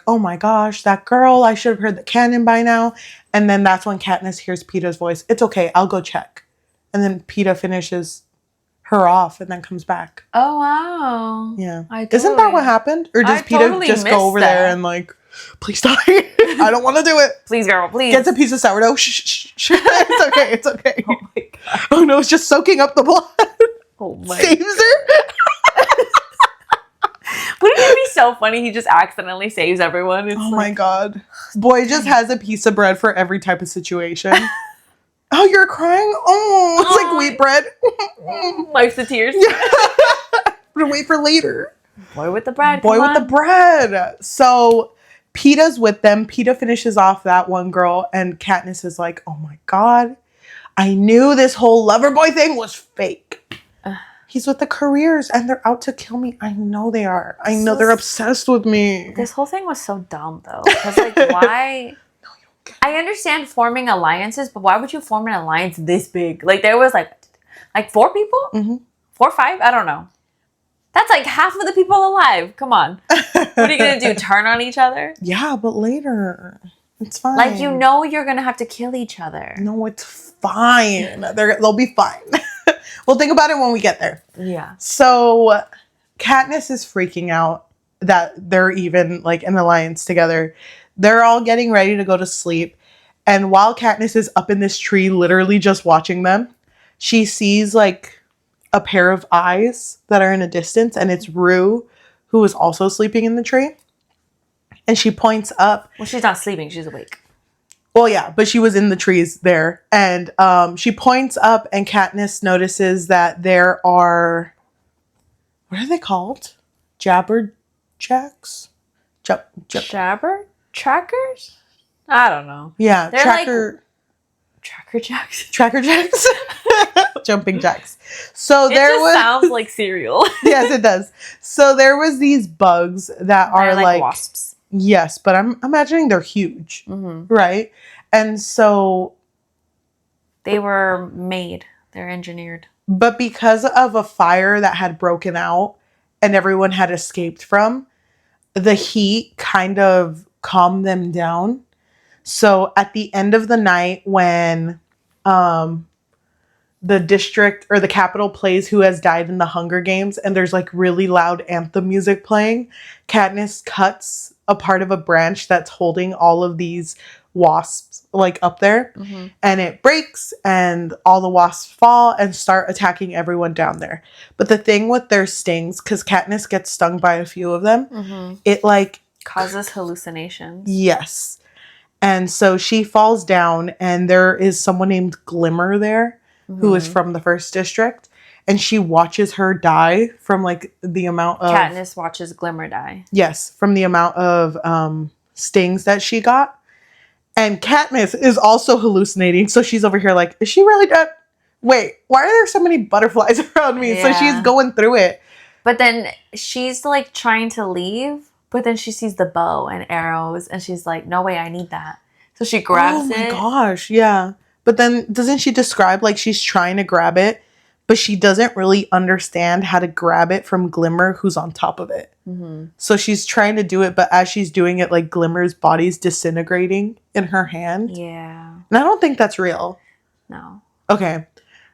oh my gosh, that girl, I should have heard the cannon by now. And then that's when Katniss hears Peeta's voice. It's okay, I'll go check. And then Peeta finishes her off and then comes back. Oh, wow. Yeah. Isn't that what happened? Or does Peeta just go over there and like... please die. I don't want to do it. Please, girl, please. Gets a piece of sourdough. Shh. It's okay. It's okay. Oh my God. Oh no, it's just soaking up the blood. Oh my. Saves her. Wouldn't it be so funny? He just accidentally saves everyone. It's my God. Boy just has a piece of bread for every type of situation. Oh, you're crying? Oh, it's like wheat bread. Wipes the tears. I'm gonna wait for later. Boy with the bread. Boy with the bread. So... Peeta's with them. Peeta finishes off that one girl, and Katniss is like, oh my God, I knew this whole lover boy thing was fake. He's with the careers, and they're out to kill me. I know they are. I know they're obsessed with me. This whole thing was so dumb, though. Because, like, why... I understand forming alliances, but why would you form an alliance this big? Like, there was, like 4 people? 4 or 5? I don't know. That's like half of the people alive. Come on. What are you going to do? Turn on each other? Yeah, but later. It's fine. Like, you know you're going to have to kill each other. No, it's fine. They'll be fine. We'll think about it when we get there. Yeah. So Katniss is freaking out that they're even like an alliance together. They're all getting ready to go to sleep. And while Katniss is up in this tree, literally just watching them, she sees like a pair of eyes that are in a distance. And it's Rue, who is also sleeping in the tree. And she points up. Well, she's not sleeping. She's awake. Well, yeah, but she was in the trees there. And she points up and Katniss notices that there are... What are they called? Jabberjacks? Jabber? Trackers? I don't know. Yeah, They're tracker jacks. Tracker jacks? Jumping jacks. So It there just was... sounds like cereal. Yes, it does. So there was these bugs that are They're like wasps. Yes, but I'm imagining they're huge, right? And so... They were made. They're engineered. But because of a fire that had broken out and everyone had escaped from, the heat kind of calmed them down. So at the end of the night when the district or the capital plays Who Has Died in the Hunger Games and there's like really loud anthem music playing, Katniss cuts a part of a branch that's holding all of these wasps like up there and it breaks and all the wasps fall and start attacking everyone down there. But the thing with their stings, because Katniss gets stung by a few of them, it like causes hallucinations. Yes. And so she falls down and there is someone named Glimmer there who is from the first district and she watches her die from like the amount of... Katniss watches Glimmer die. Yes, from the amount of stings that she got. And Katniss is also hallucinating. So she's over here like, is she really dead? Wait, why are there so many butterflies around me? Yeah. So she's going through it. But then she's like trying to leave. But then she sees the bow and arrows. And she's like, no way, I need that. So she grabs it. Oh my gosh, yeah. But then doesn't she describe like she's trying to grab it, but she doesn't really understand how to grab it from Glimmer, who's on top of it. So she's trying to do it, but as she's doing it, like Glimmer's body's disintegrating in her hand. Yeah. And I don't think that's real. No. Okay.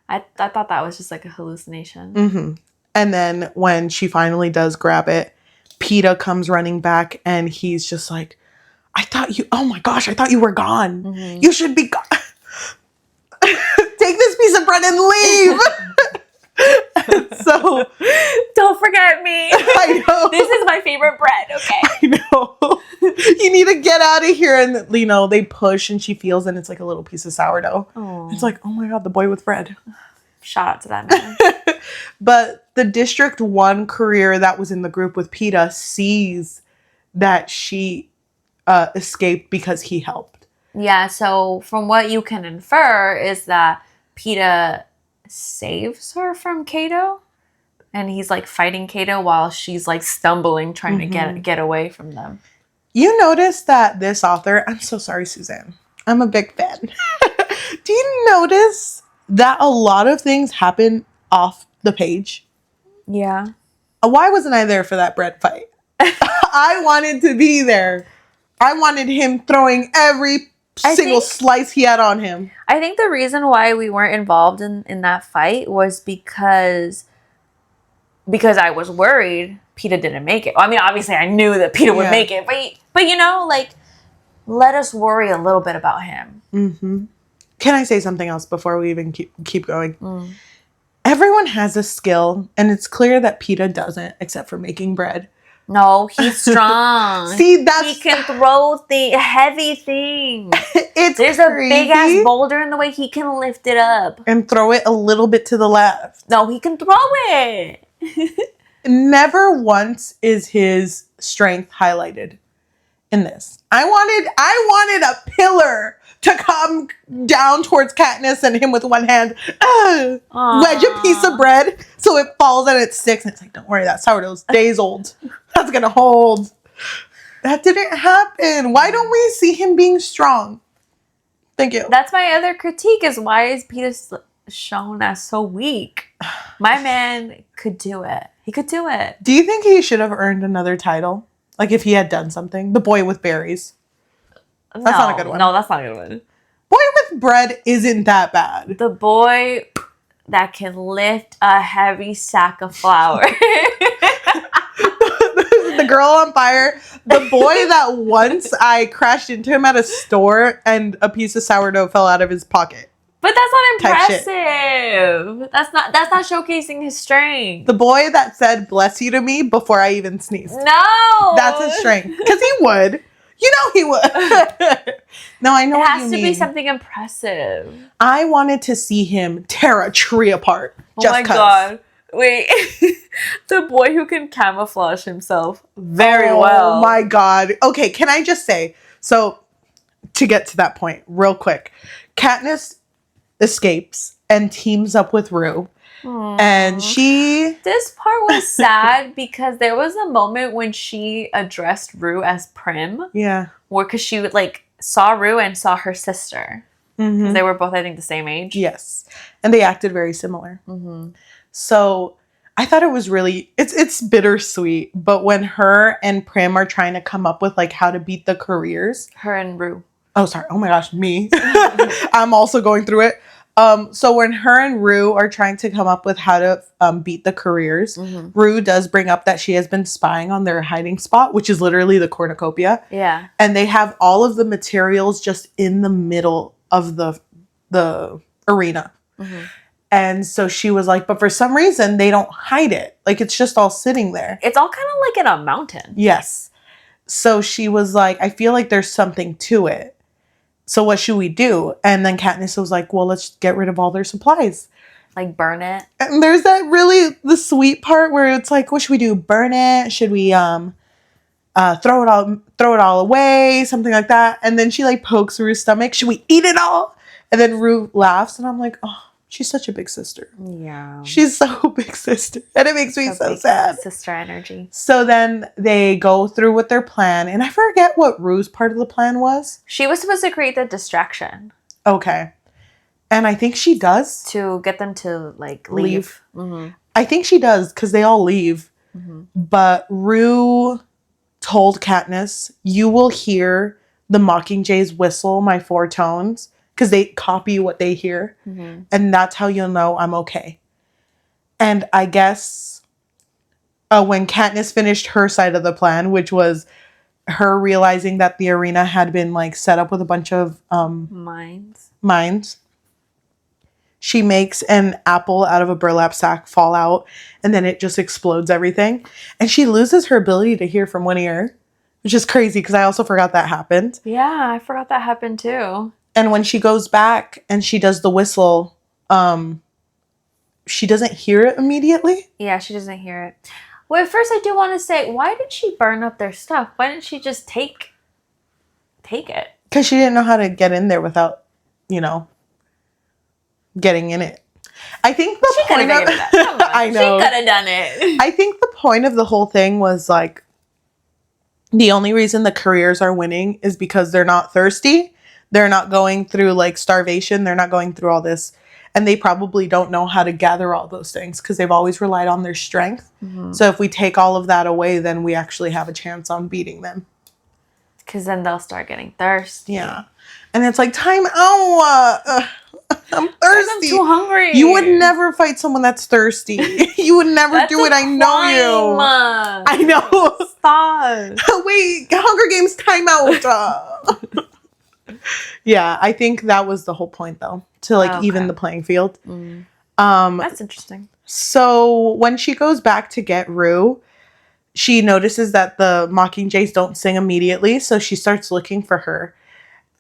I thought that was just like a hallucination. And then when she finally does grab it, Peeta comes running back and he's just like, oh my gosh, I thought you were gone. You should be gone. Take this piece of bread and leave. So don't forget me. I know. This is my favorite bread, okay? I know. You need to get out of here. And, you know, they push and she feels and it's like a little piece of sourdough. Oh. It's like, oh my God, the boy with bread. Shout out to that man. But the District 1 career that was in the group with Peeta sees that she escaped because he helped. Yeah, so from what you can infer is that Peeta saves her from Cato. And he's like fighting Cato while she's like stumbling, trying to get away from them. You notice that this author, I'm so sorry, Suzanne. I'm a big fan. Do you notice that a lot of things happen off the page? Yeah. Why wasn't I there for that bread fight? I wanted to be there. I wanted him throwing every single slice he had on him. I think the reason why we weren't involved in that fight was because I was worried Peeta didn't make it. I mean, obviously I knew that Peeta would make it, but you know, like, let us worry a little bit about him. Can I say something else before we even keep going? Everyone has a skill, and it's clear that Peeta doesn't, except for making bread. No, he's strong. See, he can throw the heavy things. There's crazy. A big ass boulder in the way. He can lift it up and throw it a little bit to the left. No, he can throw it. Never once is his strength highlighted in this. I wanted a pillar to come down towards Katniss and him with one hand, wedge a piece of bread so it falls and it sticks. And it's like, don't worry, that sourdough's days old. That's gonna hold. That didn't happen. Why don't we see him being strong? Thank you. That's my other critique is why is Peeta shown as so weak? My man could do it. He could do it. Do you think he should have earned another title? Like if he had done something? The boy with berries. That's not a good one. No, that's not a good one. Boy with bread isn't that bad. The boy that can lift a heavy sack of flour. girl on fire. The boy that once I crashed into him at a store and a piece of sourdough fell out of his pocket. But that's not impressive. That's not showcasing his strength. The boy that said bless you to me before I even sneezed. No. That's his strength. Because he would. You know he would. No, I know it what has you to mean. be something impressive. I wanted to see him tear a tree apart. Oh my God. Wait. The boy who can camouflage himself very well. Oh my God. Okay, can I just say, so to get to that point real quick, Katniss escapes and teams up with Rue. Aww. And this part was sad because there was a moment when she addressed Rue as Prim. Yeah. Because she like saw Rue and saw her sister. Mm-hmm. They were both, I think, the same age. Yes. And they acted very similar. Mm-hmm. So I thought it was really, it's bittersweet. But when her and Prim are trying to come up with like how to beat the careers. Her and Rue. Oh, sorry. Oh my gosh, me. I'm also going through it. So when her and Rue are trying to come up with how to beat the careers, Rue does bring up that she has been spying on their hiding spot, which is literally the cornucopia. Yeah. And they have all of the materials just in the middle of the arena. Mm-hmm. And so she was like, but for some reason, they don't hide it. Like, it's just all sitting there. It's all kind of like in a mountain. Yes. So she was like, I feel like there's something to it. So what should we do? And then Katniss was like, well, let's get rid of all their supplies. Like burn it. And there's that really the sweet part where it's like, what should we do? Burn it? Should we throw it all away? Something like that. And then she like pokes Rue's stomach. Should we eat it all? And then Rue laughs and I'm like, oh, she's such a big sister. Yeah. She's so big sister. And it makes me so sad. Sister energy. So then they go through with their plan. And I forget what Rue's part of the plan was. She was supposed to create the distraction. Okay. And I think she does. To get them to like leave. Mm-hmm. I think she does because they all leave. Mm-hmm. But Rue told Katniss, you will hear the Mockingjays whistle my 4 tones. Because they copy what they hear. Mm-hmm. And that's how you'll know I'm okay. And I guess when Katniss finished her side of the plan, which was her realizing that the arena had been like set up with a bunch of mines. She makes an apple out of a burlap sack fall out. And then it just explodes everything. And she loses her ability to hear from one ear. Which is crazy because I also forgot that happened. Yeah, I forgot that happened too. And when she goes back and she does the whistle, she doesn't hear it immediately. Yeah, she doesn't hear it. Well, at first I do want to say, why did she burn up their stuff? Why didn't she just take it? Because she didn't know how to get in there without, getting in it. I think the point of I know. She could have done it. I think the point of the whole thing was like, the only reason the careers are winning is because they're not thirsty. They're not going through like starvation. They're not going through all this. And they probably don't know how to gather all those things because they've always relied on their strength. Mm-hmm. So if we take all of that away, then we actually have a chance on beating them. Because then they'll start getting thirsty. Yeah. And it's like, time out. I'm thirsty. I'm too hungry. You would never fight someone that's thirsty. You would never do it. I know you. I know. Stop. Wait, Hunger Games timeout. Yeah, I think that was the whole point, though, to like even the playing field. Mm. That's interesting. So when she goes back to get Rue, she notices that the Mockingjays don't sing immediately, so she starts looking for her.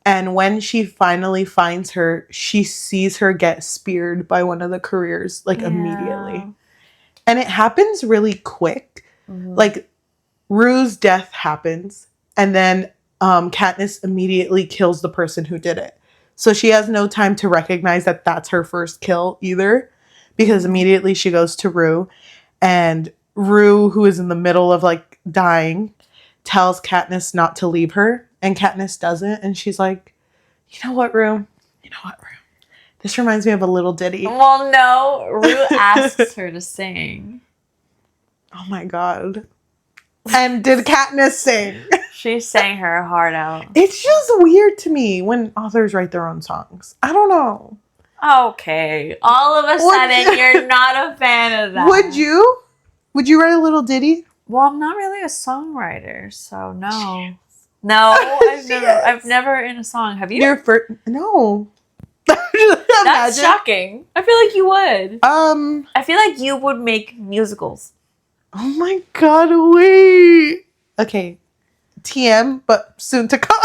And when she finally finds her, she sees her get speared by one of the careers, like immediately. And it happens really quick. Mm-hmm. Like Rue's death happens, and then Katniss immediately kills the person who did it. So she has no time to recognize that that's her first kill either, because immediately she goes to Rue, and Rue, who is in the middle of like dying, tells Katniss not to leave her, and Katniss doesn't, and she's like, you know what, Rue? This reminds me of a little ditty. Well, no, Rue asks her to sing. Oh my God. And did Katniss sing? She sang her heart out. It's just weird to me when authors write their own songs. I don't know. Okay. All of a sudden, you're not a fan of that. Would you? Would you write a little ditty? Well, I'm not really a songwriter, so no. No, I've never in a song. Have you? Your first? No. That's shocking. I feel like you would. I feel like you would make musicals. Oh my god, wait. Okay. TM, but soon to come.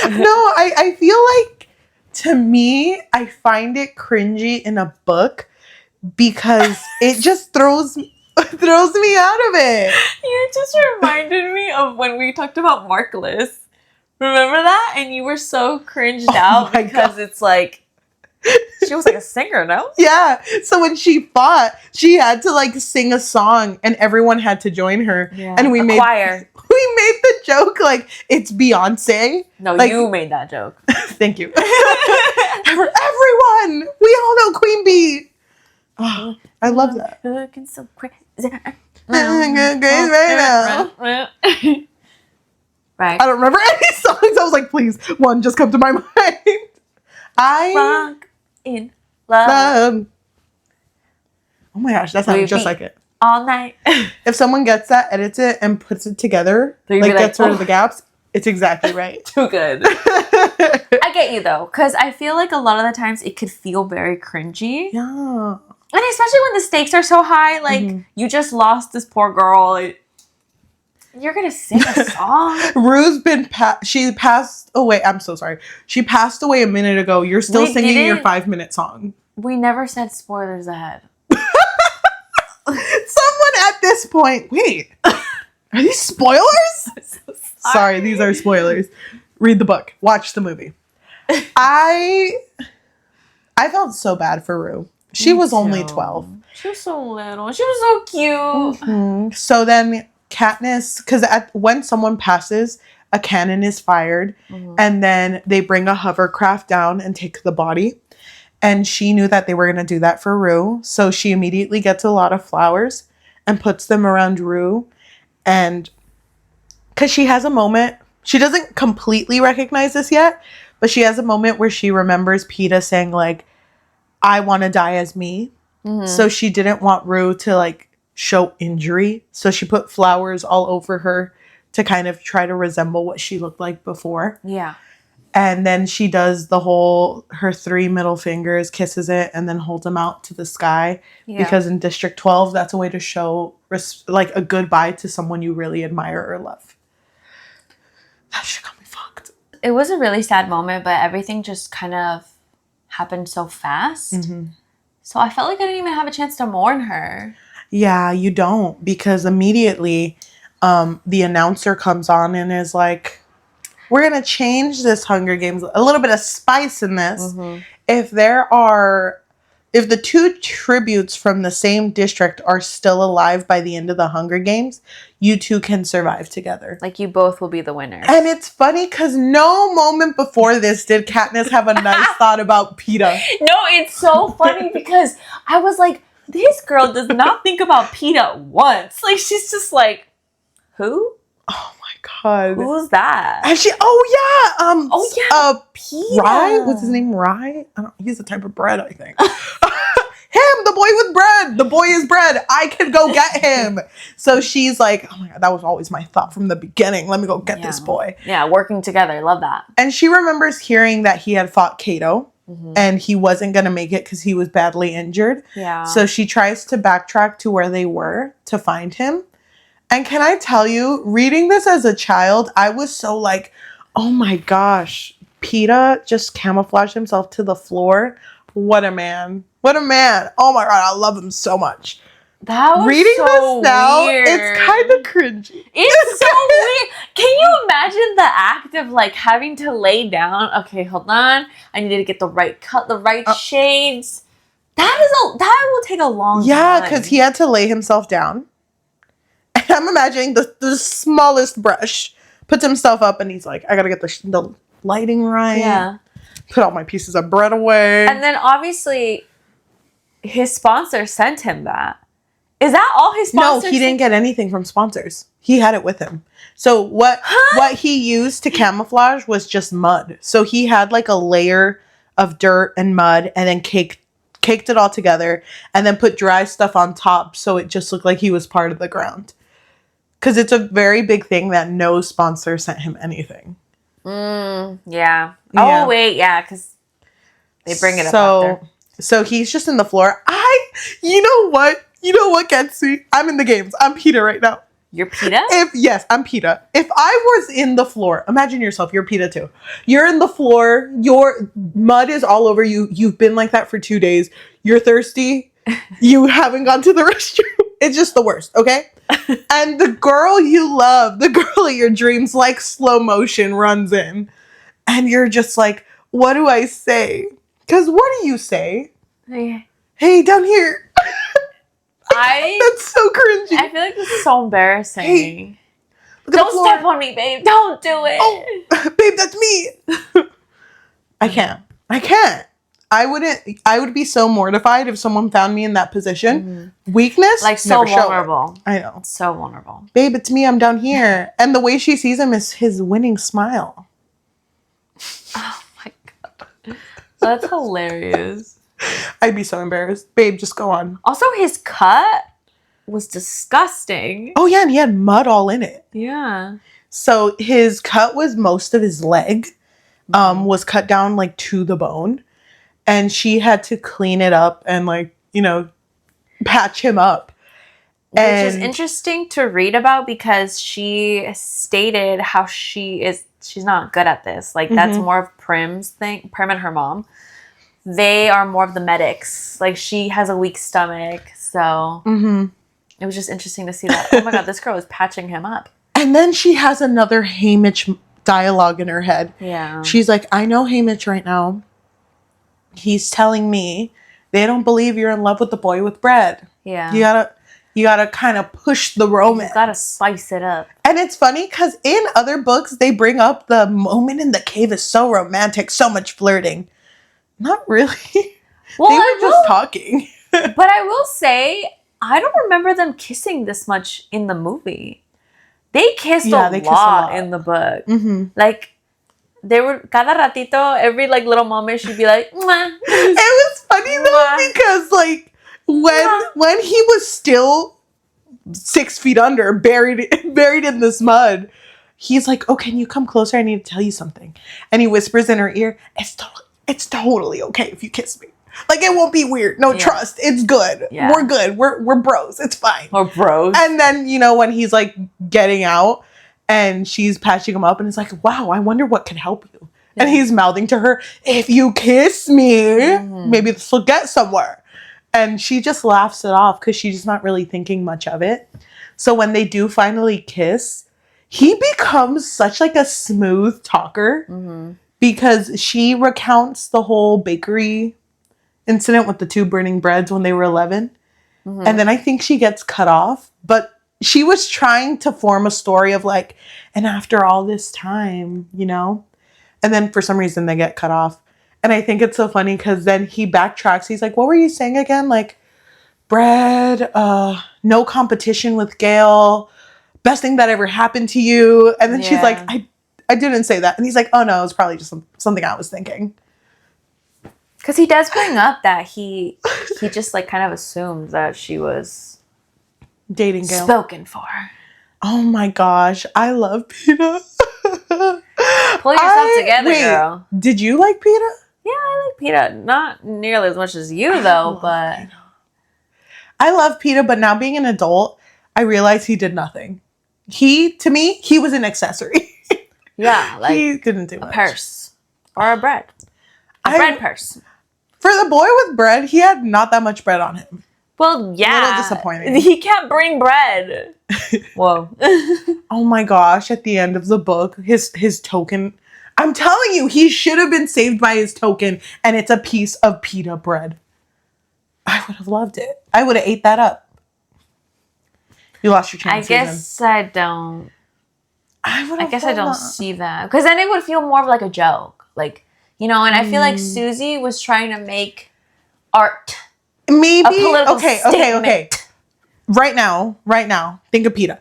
No, I feel like, to me, I find it cringy in a book because it just throws me out of it. You just reminded me of when we talked about Markless. Remember that? And you were so cringed out because it's like, she was like a singer, no? Yeah. So when she fought, she had to like sing a song and everyone had to join her. Yeah. And we made choir. We made the joke like it's Beyonce. No, like, you made that joke. Thank you. Everyone! We all know Queen Bee. Oh, I love that. Looking so crazy. Right. I don't remember any songs. I was like, please, one just come to my mind. Funk in love. Oh my gosh, that sounds just like it. All night. If someone gets that, edits it, and puts it together, like gets rid of the gaps, it's exactly right. Too good. I get you though, because I feel like a lot of the times it could feel very cringy. Yeah. And especially when the stakes are so high, like you just lost this poor girl. You're gonna sing a song. Rue's been she passed away. I'm so sorry. She passed away a minute ago. You're still singing your 5-minute song. We never said spoilers ahead. Someone at this point. Wait, are these spoilers? So sorry, these are spoilers. Read the book. Watch the movie. I felt so bad for Rue. She was only 12. She was so little. She was so cute. Mm-hmm. So then Katniss, because when someone passes, a cannon is fired, and then they bring a hovercraft down and take the body. And she knew that they were going to do that for Rue. So she immediately gets a lot of flowers and puts them around Rue. And because she has a moment, she doesn't completely recognize this yet, but she has a moment where she remembers Peeta saying, like, I want to die as me. So she didn't want Rue to, like, show injury. So she put flowers all over her to kind of try to resemble what she looked like before. Yeah. And then she does her 3 middle fingers, kisses it, and then holds them out to the sky. Yeah. Because in District 12, that's a way to show like a goodbye to someone you really admire or love. That shit got me fucked. It was a really sad moment, but everything just kind of happened so fast. So I felt like I didn't even have a chance to mourn her. Yeah, you don't. Because immediately the announcer comes on and is like, we're going to change this Hunger Games, a little bit of spice in this. If the 2 tributes from the same district are still alive by the end of the Hunger Games, you 2 can survive together. Like, you both will be the winners. And it's funny because no moment before this did Katniss have a nice thought about Peeta. No, it's so funny because I was like, this girl does not think about Peeta once. Like, she's just like, who? Oh my god. Who's that? And she, Peeta. Rye? What's his name? Rye? He's a type of bread, I think. Him, the boy with bread. The boy is bread. I can go get him. So she's like, oh my god, that was always my thought from the beginning. Let me go get this boy. Yeah, working together. Love that. And she remembers hearing that he had fought Cato. And he wasn't going to make it because he was badly injured. Yeah. So she tries to backtrack to where they were to find him. And can I tell you, reading this as a child, I was so like, oh my gosh, Peeta just camouflaged himself to the floor. What a man. What a man. Oh my god, I love him so much. That was reading so this now, weird. It's kind of cringy. It's so weird. Can you imagine the act of like having to lay down? Okay, hold on. I needed to get the right cut, the right shades. That will take a long time. Yeah, because he had to lay himself down. And I'm imagining the smallest brush. Puts himself up and he's like, I gotta get the lighting right. Yeah. Put all my pieces of bread away. And then obviously his sponsor sent him that. Is that all his sponsors? No, he didn't get anything from sponsors. He had it with him. So what he used to camouflage was just mud. So he had like a layer of dirt and mud and then caked it all together and then put dry stuff on top so it just looked like he was part of the ground. Because it's a very big thing that no sponsor sent him anything. Yeah. Oh, wait, yeah, because they bring it up after. So he's just in the floor. You know what? You know what gets me? I'm in the games. I'm Peeta right now. You're Peeta? Yes, I'm Peeta. If I was in the floor, imagine yourself, you're Peeta too. You're in the floor, your mud is all over you. You've been like that for 2 days. You're thirsty. You haven't gone to the restroom. It's just the worst, okay? And the girl you love, the girl of your dreams, like slow motion runs in. And you're just like, what do I say? Because what do you say? Hey, down here. That's so cringy. I feel like this is so embarrassing. Hey, don't step on me, babe. Don't do it. Oh, babe, that's me. I can't. I would be so mortified if someone found me in that position. Weakness, like so vulnerable. I know. So vulnerable. Babe, it's me. I'm down here. And the way she sees him is his winning smile. Oh my God. That's hilarious. I'd be so embarrassed. Babe, just go on. Also, his cut was disgusting. Oh, yeah, and he had mud all in it. Yeah. So his cut was most of his leg, was cut down like to the bone. And she had to clean it up and like, patch him up. Which is interesting to read about because she stated how she's not good at this. Like, that's more of Prim's thing. Prim and her mom. They are more of the medics. Like, she has a weak stomach. So it was just interesting to see that. Oh my God, this girl was patching him up. And then she has another Haymitch dialogue in her head. Yeah. She's like, I know Haymitch right now. He's telling me they don't believe you're in love with the boy with bread. Yeah. You gotta kind of push the romance. You gotta spice it up. And it's funny because in other books, they bring up the moment in the cave is so romantic, so much flirting. Not really. Well, they were just talking. But I will say, I don't remember them kissing this much in the movie. They kissed a lot in the book. Like, they were, cada ratito, every like little moment, she'd be like, mwah. It was funny though, because like, when he was still 6 feet under, buried in this mud, he's like, oh, can you come closer? I need to tell you something. And he whispers in her ear, it's totally okay if you kiss me. Like, it won't be weird. No, trust. It's good. Yeah. We're good. We're bros. It's fine. We're bros. And then, when he's like getting out and she's patching him up and it's like, wow, I wonder what can help you. Yeah. And he's mouthing to her, if you kiss me, maybe this will get somewhere. And she just laughs it off because she's not really thinking much of it. So when they do finally kiss, he becomes such like a smooth talker because she recounts the whole bakery incident with the 2 burning breads when they were 11. And then I think she gets cut off. But she was trying to form a story of like, and after all this time, And then for some reason they get cut off. And I think it's so funny because then he backtracks. He's like, what were you saying again? Like, bread, no competition with Gail, best thing that ever happened to you. And then she's like, I didn't say that. And he's like, oh no, it was probably just something I was thinking. Because he does bring up that he just like kind of assumed that she was dating Gail. Spoken for. Oh my gosh, I love Peeta. Pull yourself together, girl. Did you like Peeta? Yeah, I like Peeta. Not nearly as much as you, though, but... Peeta. I love Peeta, but now being an adult, I realize he did nothing. To me, he was an accessory. Yeah, like... He didn't do much. A purse. Or a bread. A bread purse. For the boy with bread, he had not that much bread on him. Well, yeah. A little disappointing. He can't bring bread. Whoa. Oh my gosh, at the end of the book, his token... I'm telling you, he should have been saved by his token, and it's a piece of pita bread. I would have loved it. I would have ate that up. You lost your chance. I guess I don't. I guess I don't see that. Because then it would feel more of like a joke. Like, and I feel like Susie was trying to make art. Maybe. A political statement. Okay. Right now, think of Peeta.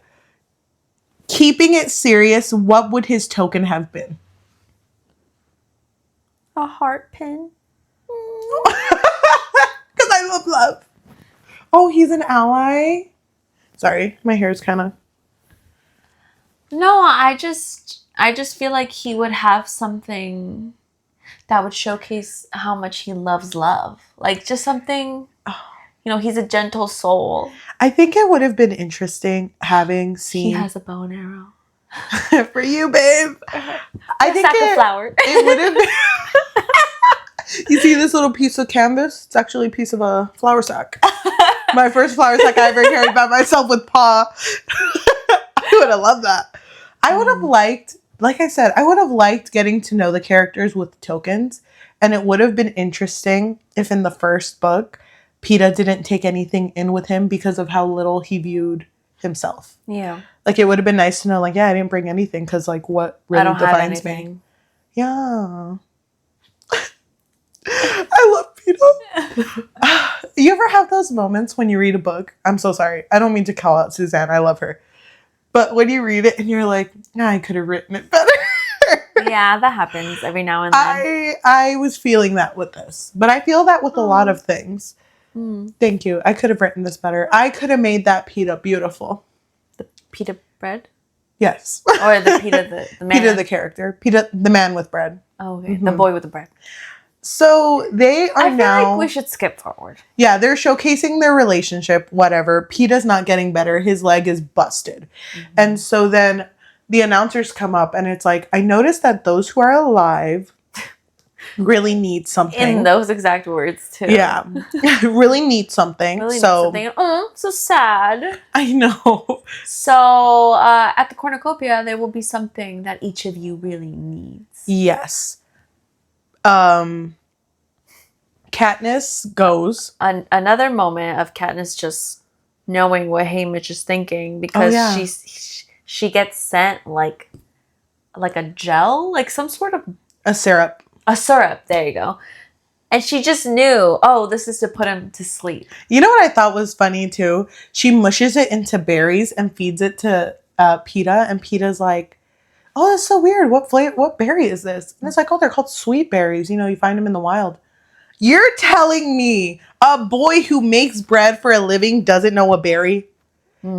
Keeping it serious, what would his token have been? A heart pin. Because I love love. Oh, he's an ally. Sorry, my hair is kind of... No, I just feel like he would have something that would showcase how much he loves love. Like, just something, he's a gentle soul. I think it would have been interesting having seen... He has a bow and arrow. For you, babe. I think the flower. It would have been... You see this little piece of canvas? It's actually a piece of a flour sack. My first flour sack I ever carried by myself with Pa. I would have loved that. I would have liked, like I said, I would have liked getting to know the characters with tokens. And it would have been interesting if in the first book, Peeta didn't take anything in with him because of how little he viewed himself. Yeah. Like, it would have been nice to know, like, yeah, I didn't bring anything because, like, what really defines me? Yeah. I love Peeta. You ever have those moments when you read a book? I'm so sorry. I don't mean to call out Suzanne. I love her. But when you read it and you're like, I could have written it better. Yeah, that happens every now and then. I was feeling that with this. But I feel that with a lot of things. Thank you. I could have written this better. I could have made that Peeta beautiful. The Peeta bread? Yes. Or the Peeta the man? Peeta the character. Peeta the man with bread. Oh, okay. The boy with the bread. So they are now... I feel like we should skip forward. Yeah, they're showcasing their relationship, whatever. Peeta's not getting better. His leg is busted. And so then the announcers come up and it's like, I noticed that those who are alive really need something. In those exact words, too. Yeah. Really need something. Really need something. Oh, so sad. I know. So at the cornucopia, there will be something that each of you really needs. Yes. Katniss goes. Another moment of Katniss just knowing what Haymitch is thinking because she gets sent like a gel, like some sort of a syrup. A syrup, there you go. And she just knew, this is to put him to sleep. You know what I thought was funny too? She mushes it into berries and feeds it to Peeta, and Peeta's like, oh, that's so weird. What berry is this? And it's like, they're called sweet berries. You find them in the wild. You're telling me a boy who makes bread for a living doesn't know a berry?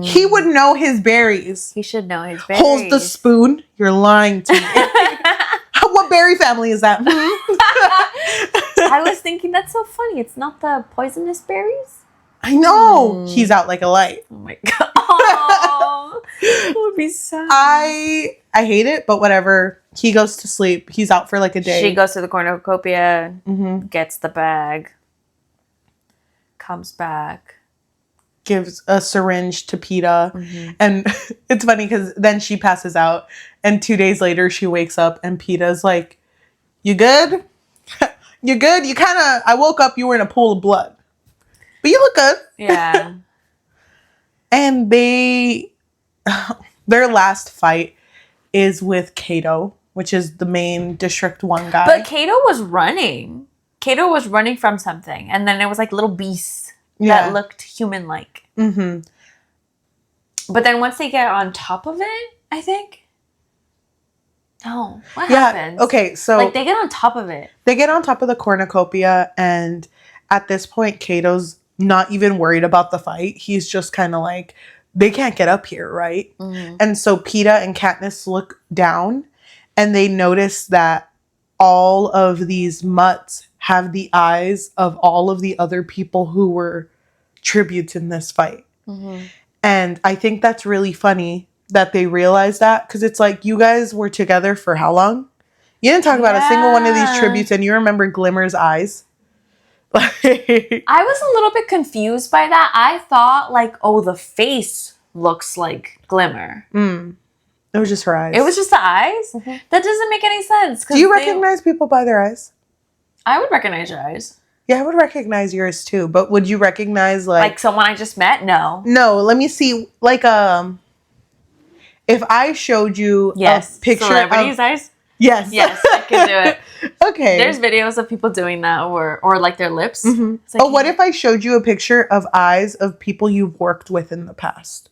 He would know his berries. He should know his berries. Holds the spoon. You're lying to me. What berry family is that? I was thinking, that's so funny. It's not the poisonous berries? I know. He's out like a light. Oh my God. Oh, that would be sad. I hate it, but whatever. He goes to sleep. He's out for like a day. She goes to the cornucopia, gets the bag, comes back. Gives a syringe to Peeta. And it's funny because then she passes out. And 2 days later, she wakes up and Peeta's like, you good? You good? I woke up, you were in a pool of blood. But you look good. Yeah. And their last fight is with Cato, which is the main District 1 guy. But Cato was running. Cato was running from something. And then it was like little beasts that looked human-like. But then once they get on top of it, I think... No. What happens? Okay, so... Like, they get on top of it. They get on top of the cornucopia, and at this point, Cato's not even worried about the fight. He's just kind of like, they can't get up here, right? And so Peeta and Katniss look down, and they notice that all of these mutts have the eyes of all of the other people who were tributes in this fight. And I think that's really funny that they realize that, because it's like, you guys were together for how long? You didn't talk about a single one of these tributes, and you remember Glimmer's eyes. I was a little bit confused by that. I thought like, the face looks like Glimmer. It was just her eyes. It was just the eyes? That doesn't make any sense. Do you recognize people by their eyes? I would recognize your eyes. Yeah, I would recognize yours too. But would you recognize like someone I just met? No. No, let me see. Like if I showed you a picture celebrities' eyes? Yes. Yes, I can do it. Okay. There's videos of people doing that or like their lips. Like, what if I showed you a picture of eyes of people you've worked with in the past?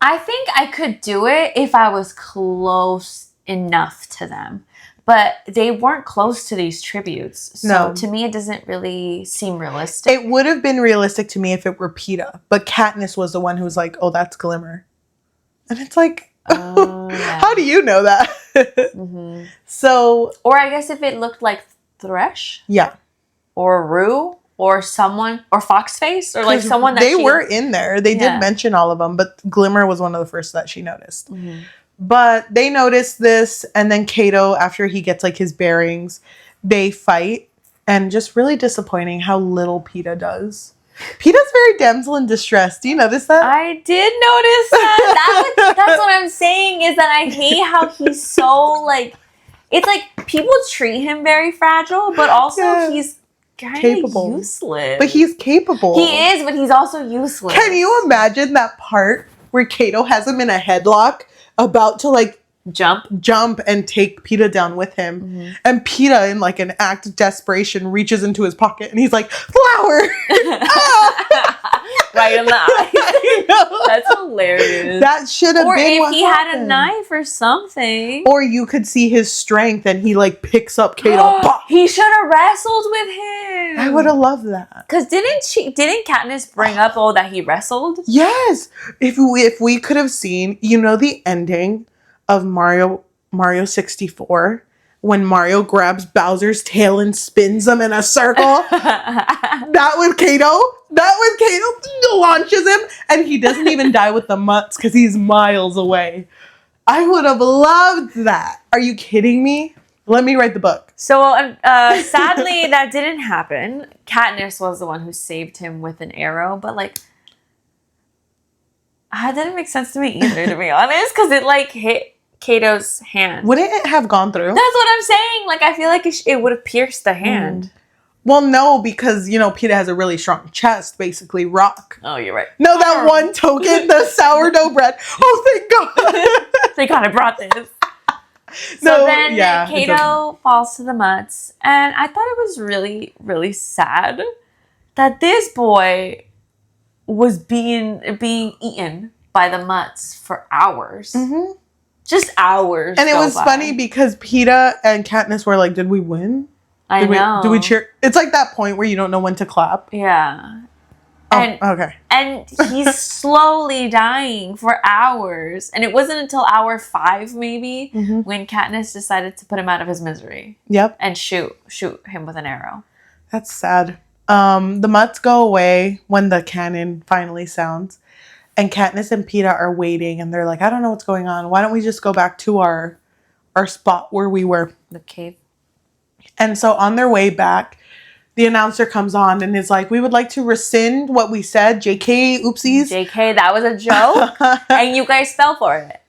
I think I could do it if I was close enough to them. But they weren't close to these tributes. So to me, it doesn't really seem realistic. It would have been realistic to me if it were Peeta. But Katniss was the one who was like, that's Glimmer. And it's like, Oh, yeah. how do you know that? Mm-hmm. So, or I guess if it looked like Thresh, yeah, or Rue, or someone, or Foxface, or like 'cause someone that they were in there. They did mention all of them, but Glimmer was one of the first that she noticed. Mm-hmm. But they noticed this, and then Cato, after he gets like his bearings, they fight, and just really disappointing how little Peeta does. Peeta's very damsel in distress. Do you notice that? I did notice that. That's what I'm saying, is that I hate how he's so like. It's like people treat him very fragile, but also he's kind of useless. But he's capable. He is, but he's also useless. Can you imagine that part where Cato has him in a headlock, about to like jump and take Peeta down with him, and Peeta, in like an act of desperation, reaches into his pocket and he's like, flower. Right in the eye. I know. That's hilarious. That should have been or if he had a knife or something. Or you could see his strength and he like picks up Cato. He should have wrestled with him. I would have loved that. Because didn't Katniss bring up that he wrestled? Yes. If we could have seen, the ending of Mario 64, when Mario grabs Bowser's tail and spins him in a circle. That with Cato launches him, and he doesn't even die with the mutts because he's miles away. I would have loved that. Are you kidding me? Let me write the book. So sadly, that didn't happen. Katniss was the one who saved him with an arrow, but like, that didn't make sense to me either, to be honest, because it like hit Cato's hand. Wouldn't it have gone through? That's what I'm saying. Like, I feel like it would have pierced the hand. Well, no, because, Peeta has a really strong chest, basically rock. Oh, you're right. No, that one token, the sourdough bread. Oh, thank God. Thank God I brought this. So then Cato falls to the mutts, and I thought it was really, really sad that this boy was being eaten by the mutts for hours. Mm-hmm. Just hours. And it was funny because Peeta and Katniss were like, did we win? I know. Did we cheer? It's like that point where you don't know when to clap. Yeah. Oh, okay. And he's slowly dying for hours. And it wasn't until hour 5, maybe, when Katniss decided to put him out of his misery. Yep. And shoot him with an arrow. That's sad. The mutts go away when the cannon finally sounds. And Katniss and Peeta are waiting. And they're like, I don't know what's going on. Why don't we just go back to our spot where we were? The cave. And so on their way back, the announcer comes on and is like, we would like to rescind what we said. JK, oopsies. JK, that was a joke. And you guys fell for it.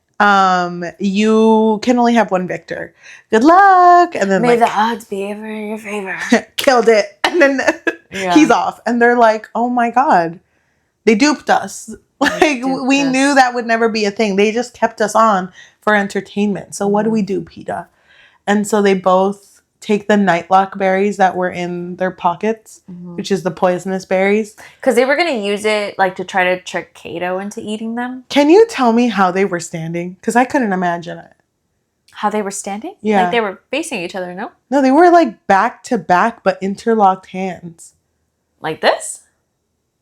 You can only have one victor. Good luck. And then May the odds be ever in your favor. Killed it. And then he's off. And they're like, oh my God. They duped us. We knew that would never be a thing. They just kept us on for entertainment. So what do we do, Peeta? And so they both take the nightlock berries that were in their pockets, which is the poisonous berries. Because they were going to use it like to try to trick Cato into eating them. Can you tell me how they were standing? Because I couldn't imagine it. How they were standing? Yeah. Like they were facing each other, no? No, they were like back to back, but interlocked hands. Like this?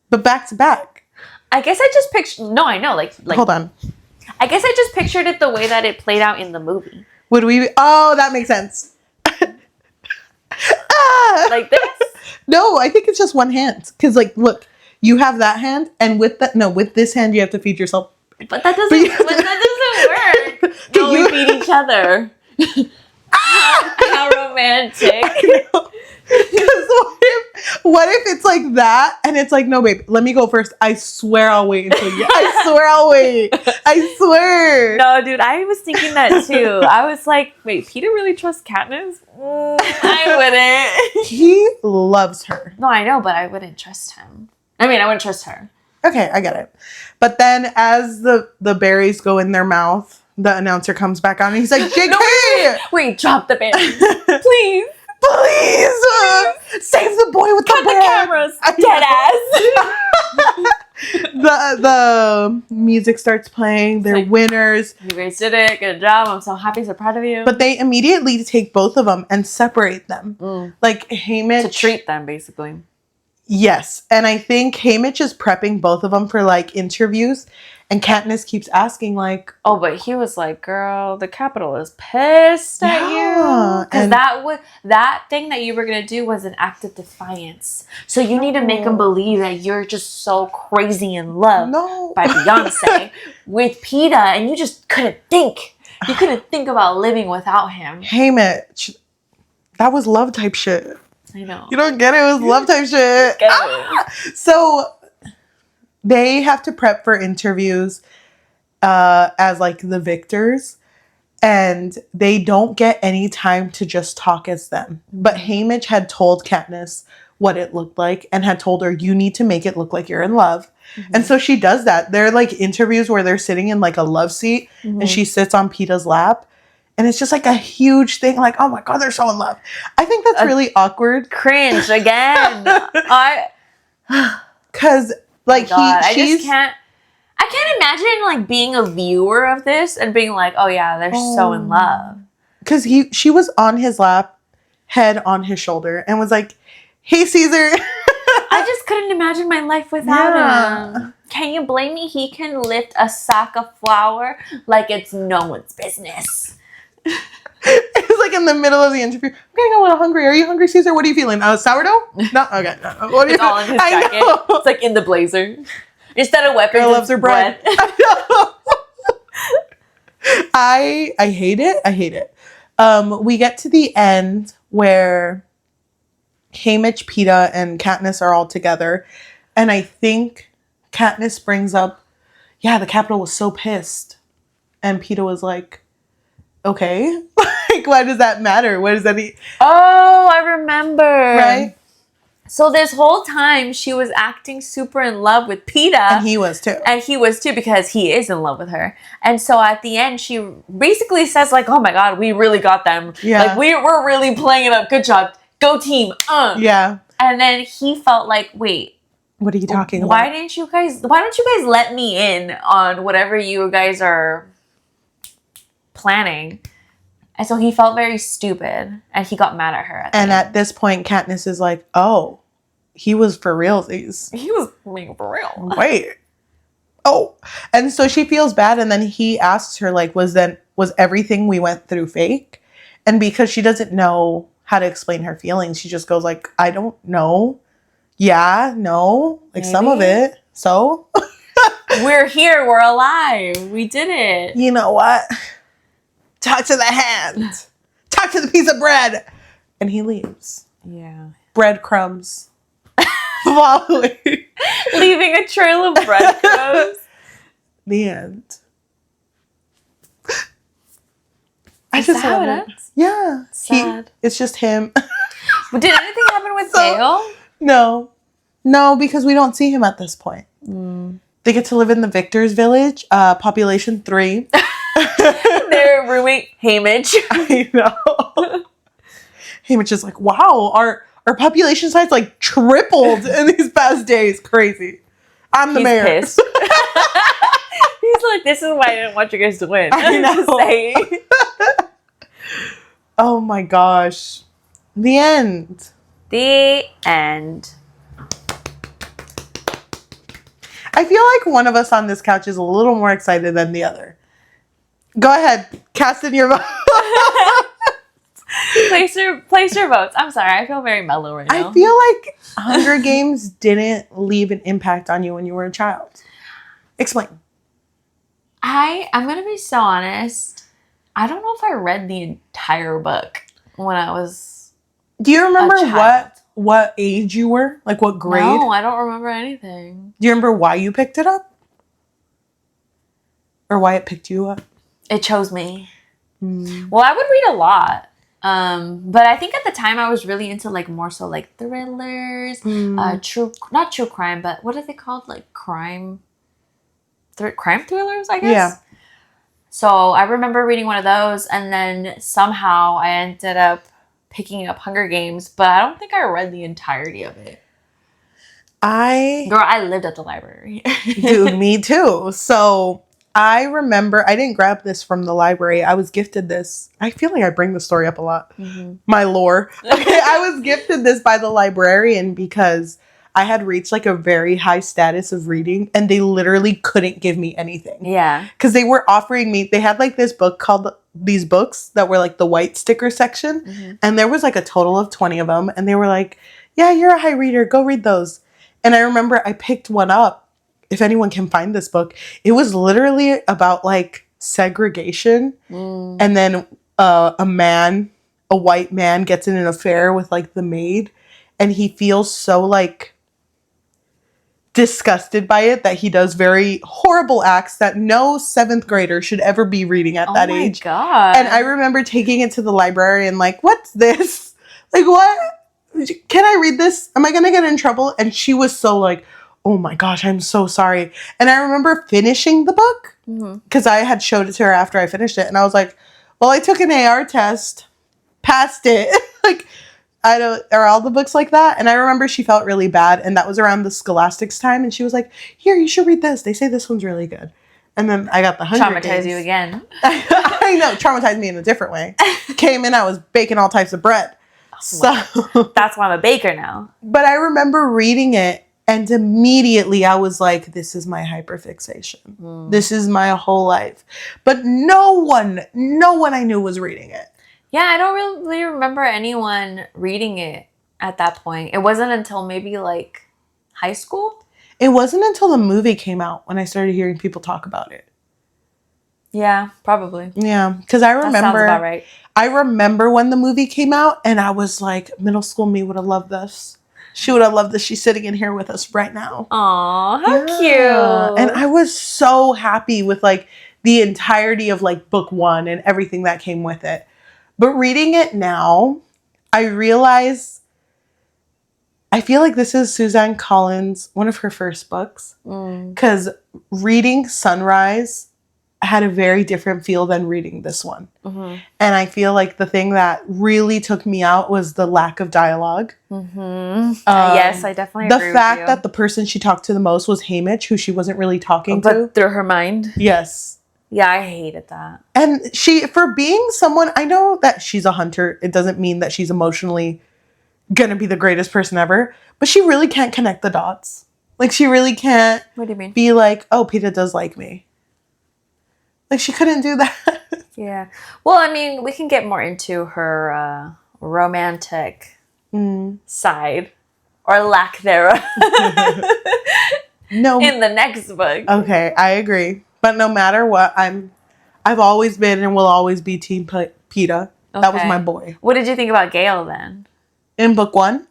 But back to back. I guess I just pictured... No, I know. Like Hold on. I guess I just pictured it the way that it played out in the movie. Would we... Oh, that makes sense. Like this? No, I think it's just one hand. Because, like, look, you have that hand, and with this hand, you have to feed yourself. But that doesn't work. No, we feed each other. How romantic. Because what if it's like that, and it's like, no, babe, let me go first. I swear I'll wait until you... I swear I'll wait. I swear. No, dude, I was thinking that too. I was like, wait, Peeta really trusts Katniss? I wouldn't. He loves her. No, I know, but I wouldn't trust him. I mean, I wouldn't trust her. Okay, I get it. But then as the berries go in their mouth, the announcer comes back on and he's like, JK! No, wait, drop the berries. Please. Please! Save the boy with Cut the cameras. Dead ass. The music starts playing. They're like, winners. You guys did it. Good job. I'm so happy. So proud of you. But they immediately take both of them and separate them. Like Haymitch. To treat them, basically. Yes. And I think Haymitch is prepping both of them for like interviews. And Katniss keeps asking, like, oh, but he was like, girl, the Capitol is pissed at you. Because that thing that you were going to do was an act of defiance. So you need to make them believe that you're just so crazy in love by Beyonce with Peeta. And you just couldn't think. You couldn't think about living without him. Haymitch, that was love type shit. I know. You don't get it? It was love type shit. So they have to prep for interviews as like the victors, and they don't get any time to just talk as them. But Haymitch had told Katniss what it looked like and had told her, you need to make it look like you're in love. And so she does that. They're like interviews where they're sitting in like a love seat and she sits on Peeta's lap. And it's just like a huge thing. Like, oh my God, they're so in love. I think that's really awkward. Cringe again. Because like I can't imagine like being a viewer of this and being like, oh yeah, they're so in love. Because she was on his lap, head on his shoulder, and was like, hey, Caesar. I just couldn't imagine my life without him. Can you blame me? He can lift a sack of flour like it's no one's business. It's like in the middle of the interview. I'm getting a little hungry. Are you hungry, Caesar? What are you feeling? Sourdough? No? Okay. No. What it's all in his jacket. It's like in the blazer. Instead of weapons, girl loves her bread. I hate it. I hate it. We get to the end where Haymitch, Peeta, and Katniss are all together. And I think Katniss brings up, yeah, the Capitol was so pissed. And Peeta was like, okay. Like, why does that matter? What does that mean? Oh, I remember. Right? So this whole time, she was acting super in love with Peeta. And he was too. And he was too, because he is in love with her. And so at the end, she basically says like, oh my God, we really got them. Yeah. Like, we're really playing it up. Good job. Go team. Yeah. And then he felt like, wait. What are you talking about? Why don't you guys let me in on whatever you guys are planning? And so he felt very stupid, and he got mad at her. At this point, Katniss is like, oh, he was for realsies. He was being for real. Wait. Oh. And so she feels bad, and then he asks her, like, was everything we went through fake? And because she doesn't know how to explain her feelings, she just goes like, I don't know. Yeah, no. Like, maybe. Some of it. So? We're here. We're alive. We did it. You know what? Talk to the hand. Talk to the piece of bread. And he leaves. Yeah. Breadcrumbs. Following. Leaving a trail of breadcrumbs. The end. Is that how it ends? Yeah. Sad. It's just him. But did anything happen with Dale? No. No, because we don't see him at this point. They get to live in the Victor's Village, population 3. Their roommate, Haymitch. I know. Haymitch is like, wow, our population size like tripled in these past days. Crazy. I'm the mayor. Pissed. He's like, this is why I didn't want you guys to win. I know. Oh my gosh. The end. The end. I feel like one of us on this couch is a little more excited than the other. Go ahead. Cast in your vote. Place your votes. I'm sorry. I feel very mellow right now. I feel like Hunger Games didn't leave an impact on you when you were a child. Explain. I'm going to be so honest. I don't know if I read the entire book when I was Do you remember what age you were? Like what grade? No, I don't remember anything. Do you remember why you picked it up? Or why it picked you up? It chose me. Well, I would read a lot. But I think at the time I was really into like more so like thrillers, not true crime, but what are they called? Like crime thrillers, I guess. Yeah. So I remember reading one of those, and then somehow I ended up picking up Hunger Games, but I don't think I read the entirety of it. I lived at the library. Dude, me too. So I remember, I didn't grab this from the library. I was gifted this. I feel like I bring the story up a lot. My lore. Okay, I was gifted this by the librarian because I had reached like a very high status of reading and they literally couldn't give me anything. Yeah. Because they were offering me, they had like this book called, these books that were like the white sticker section. And there was like a total of 20 of them. And they were like, yeah, you're a high reader. Go read those. And I remember I picked one up. If anyone can find this book, it was literally about like segregation. And then a white man gets in an affair with like the maid. And he feels so like disgusted by it that he does very horrible acts that no 7th grader should ever be reading at that age. Oh my God. And I remember taking it to the library and like, what's this? Like, what? Can I read this? Am I going to get in trouble? And she was so like, oh my gosh, I'm so sorry. And I remember finishing the book because I had showed it to her after I finished it. And I was like, well, I took an AR test, passed it. Like, are all the books like that? And I remember she felt really bad. And that was around the Scholastics time. And she was like, here, you should read this. They say this one's really good. And then I got the Hunger Games. Traumatize you again. I know, traumatized me in a different way. Came in, I was baking all types of bread. Oh, that's why I'm a baker now. But I remember reading it and immediately I was like, this is my hyperfixation. This is my whole life. But no one I knew was reading it. Yeah, I don't really remember anyone reading it at that point. It wasn't until maybe like high school. It wasn't until the movie came out when I started hearing people talk about it. Yeah, probably. Yeah, because I remember. That sounds about right. I remember when the movie came out and I was like, middle school me would have loved this. She would have loved this. She's sitting in here with us right now. Aw, how cute. And I was so happy with like the entirety of like book 1 and everything that came with it. But reading it now, I realize, I feel like this is Suzanne Collins, one of her first books. Because reading Sunrise had a very different feel than reading this one. And I feel like the thing that really took me out was the lack of dialogue. Yes, I definitely agree with you. The fact that the person she talked to the most was Haymitch, who she wasn't really talking to. But through her mind? Yes. Yeah, I hated that. And she, for being someone, I know that she's a hunter. It doesn't mean that she's emotionally gonna be the greatest person ever. But she really can't connect the dots. Like, she really can't What do you mean? be like, oh, Peeta does like me. Like, she couldn't do that. Yeah. Well, I mean, we can get more into her romantic side. Or lack thereof. No. In the next book. Okay, I agree. But no matter what, I've always been and will always be Team Peeta. Okay. That was my boy. What did you think about Gale then? In book 1?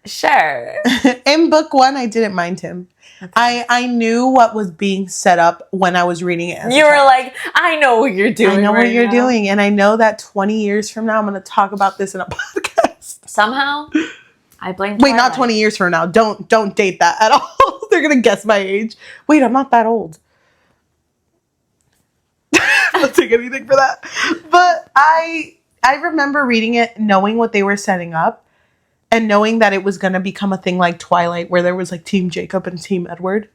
Sure. In book 1, I didn't mind him. Okay. I knew what was being set up when I was reading it. You were like, I know what you're doing. I know what you're doing. And I know that 20 years from now, I'm going to talk about this in a podcast. Somehow, I blame Wait, not 20 years from now. Don't date that at all. They're going to guess my age. Wait, I'm not that old. I'll take anything for that. But I remember reading it, knowing what they were setting up, and knowing that it was going to become a thing like Twilight, where there was like Team Jacob and Team Edward.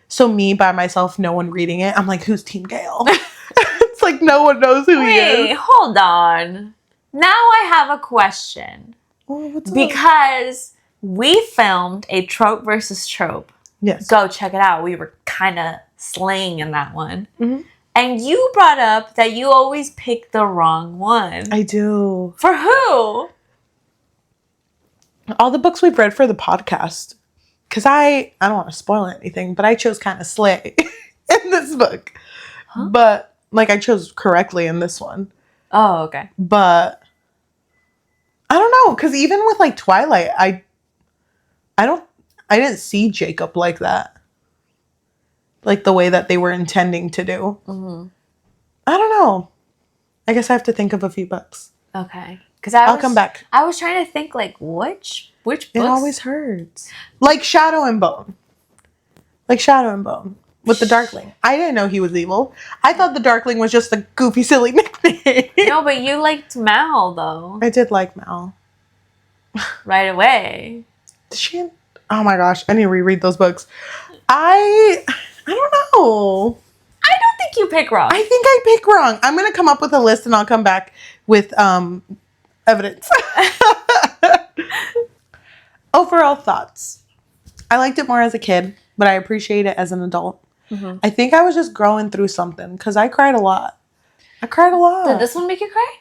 So me, by myself, no one reading it, I'm like, who's Team Gale? It's like no one knows who he is. Wait, hold on. Now I have a question. What's because we filmed a trope versus trope. Yes. Go check it out. We were kind of slaying in that one. And you brought up that you always pick the wrong one. I do. For who? All the books we've read for the podcast. Because I don't want to spoil anything, but I chose kind of slay in this book. But, like, I chose correctly in this one. Oh, okay. But, I don't know. Because even with, like, Twilight, I didn't see Jacob like that. Like the way that they were intending to do. I don't know. I guess I have to think of a few books. Okay. Because I'll come back. I was trying to think like which books? It always hurts. Like Shadow and Bone. Like Shadow and Bone with the Darkling. I didn't know he was evil. I thought the Darkling was just a goofy, silly nickname. No, but you liked Mal though. I did like Mal. Right away. Did she? Oh my gosh! I need to reread those books. I don't know. I don't think you pick wrong. I think I pick wrong. I'm going to come up with a list and I'll come back with evidence. Overall thoughts. I liked it more as a kid, but I appreciate it as an adult. Mm-hmm. I think I was just growing through something because I cried a lot. Did this one make you cry?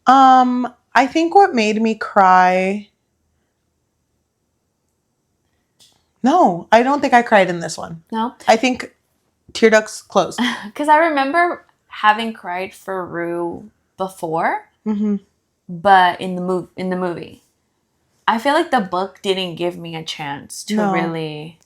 I think what made me cry... No, I don't think I cried in this one. No? I think tear ducts closed. Because I remember having cried for Rue before, but in the movie. I feel like the book didn't give me a chance to really...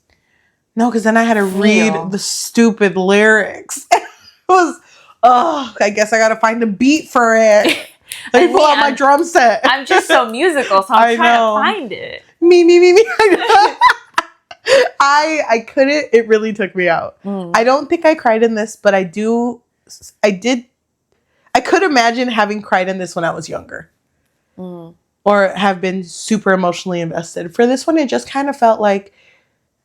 No, because then I had to read the stupid lyrics. It was... Oh, I guess I gotta find a beat for it. Let me pull out my drum set. I'm just so musical, so I'm trying to find it. Me. I couldn't. It really took me out. I don't think I cried in this, but I did. I could imagine having cried in this when I was younger. Or have been super emotionally invested. For this one, it just kind of felt like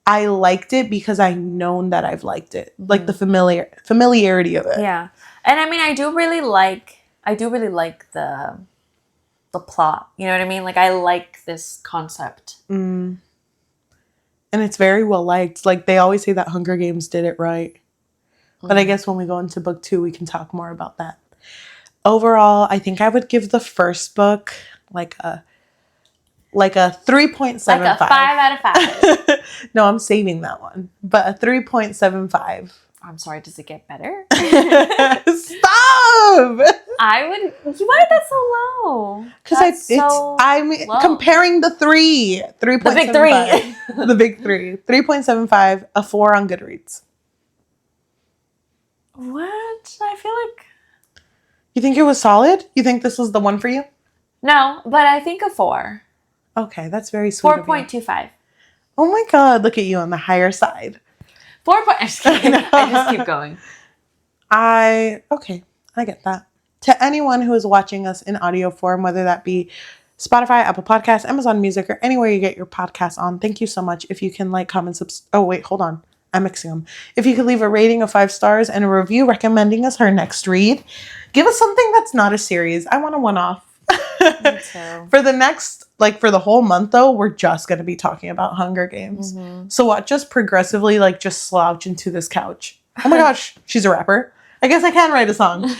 I liked it because I known that I've liked it. Like the familiarity of it. Yeah. And I mean, I do really like the plot. You know what I mean? Like, I like this concept. And it's very well liked. Like, they always say that Hunger Games did it right. But I guess when we go into book 2, we can talk more about that. Overall, I think I would give the first book like a 3.75. Like a 5 out of 5. No, I'm saving that one. But a 3.75. I'm sorry, does it get better? Stop! Why is that so low? Because I'm low. Comparing the 3. 3.75. The big 3. The big 3. 3.75, a 4 on Goodreads. What? I feel like... You think it was solid? You think this was the one for you? No, but I think a 4. Okay, that's very sweet. 4.25. Oh my God, look at you on the higher side. 4. I'm just kidding. I just keep going. Okay, I get that. To anyone who is watching us in audio form, whether that be Spotify, Apple Podcasts, Amazon Music, or anywhere you get your podcasts on, thank you so much. If you can like, comment, oh wait, hold on. I'm mixing them. If you could leave a rating of 5 stars and a review recommending us our next read, give us something that's not a series. I want a one-off. Me too. For the next, for the whole month though, we're just going to be talking about Hunger Games. So what, just progressively just slouch into this couch. Oh my gosh, she's a rapper. I guess I can write a song.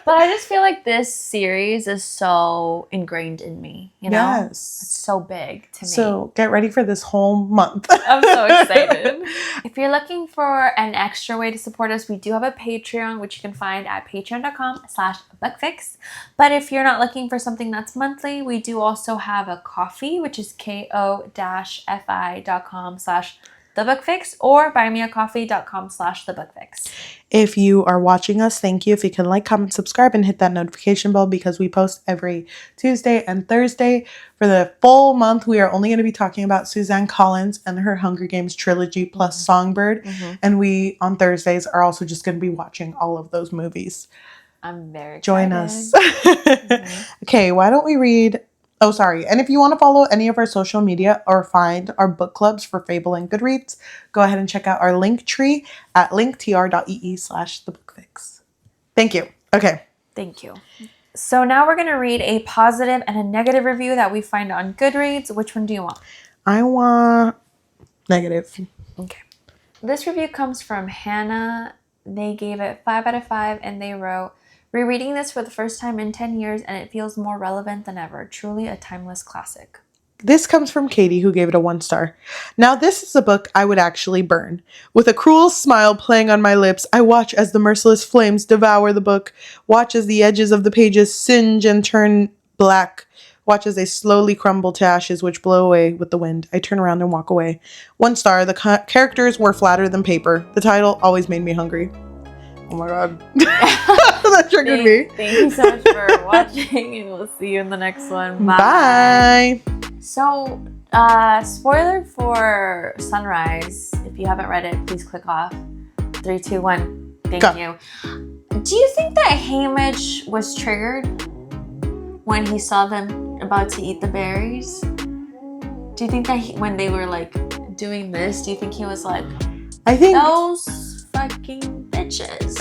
But I just feel like this series is so ingrained in me, you know? Yes. It's so big to me. So get ready for this whole month. I'm so excited. If you're looking for an extra way to support us, we do have a Patreon, which you can find at patreon.com/bookfix. But if you're not looking for something that's monthly, we do also have a Ko-fi, which is ko-fi.com/thebookfix, or buymeacoffee.com/thebookfix. If you are watching us, thank you. If you can like, comment, subscribe, and hit that notification bell because we post every Tuesday and Thursday. For the full month, we are only going to be talking about Suzanne Collins and her Hunger Games trilogy plus Songbird. And we, on Thursdays, are also just going to be watching all of those movies. I'm very excited. Join us. Okay, why don't we read... Oh, sorry. And if you want to follow any of our social media or find our book clubs for Fable and Goodreads, go ahead and check out our link tree at linktr.ee/thebookfix. Thank you. Okay. Thank you. So now we're going to read a positive and a negative review that we find on Goodreads. Which one do you want? I want negative. Okay. This review comes from Hannah. They gave it 5 out of 5 and they wrote, "Rereading this for the first time in 10 years and it feels more relevant than ever. Truly a timeless classic." This comes from Katie, who gave it a 1 star. "Now this is a book I would actually burn. With a cruel smile playing on my lips, I watch as the merciless flames devour the book, watch as the edges of the pages singe and turn black, watch as they slowly crumble to ashes which blow away with the wind. I turn around and walk away. 1 star, the characters were flatter than paper. The title always made me hungry." Oh my God. That triggered me. Thank you so much for watching, and we'll see you in the next one. Bye. So, spoiler for Sunrise. If you haven't read it, please click off. 3, 2, 1. Thank you. Do you think that Hamish was triggered when he saw them about to eat the berries? Do you think that when they were doing this, do you think he was like, I think those fucking bitches?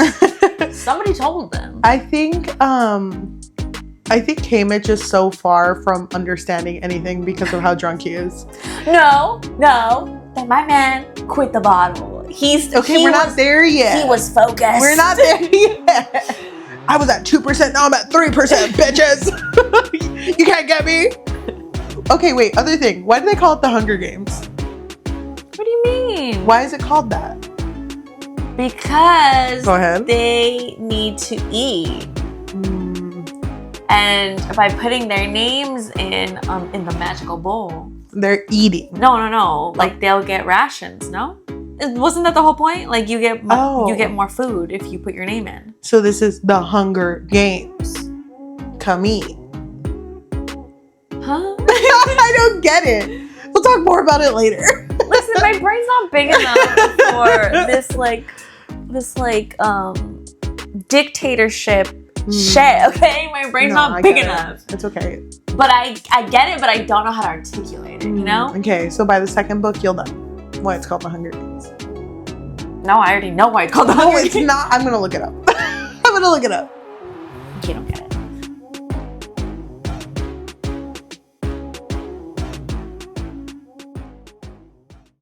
Somebody told them. I think I think Cambridge is so far from understanding anything because of how drunk he is. No. That my man quit the bottle. We're not there yet. He was focused. We're not there yet. I was at 2%, now I'm at 3%, bitches. You can't get me. Okay, wait, other thing. Why do they call it the Hunger Games? What do you mean? Why is it called that? Because Go ahead. they need to eat. And by putting their names in the magical bowl. They're eating. No. Like they'll get rations, no? Wasn't that the whole point? Like you get more food if you put your name in. So this is the Hunger Games. Come eat. Huh? I don't get it. We'll talk more about it later. Listen, my brain's not big enough for this dictatorship shit, okay? My brain's not big enough. It's okay. But I get it, but I don't know how to articulate it, you know? Okay, so by the second book, you'll know why it's called the Hunger Games. No, I already know why it's called the Hunger Games. No, it's not. I'm going to look it up. You don't get it.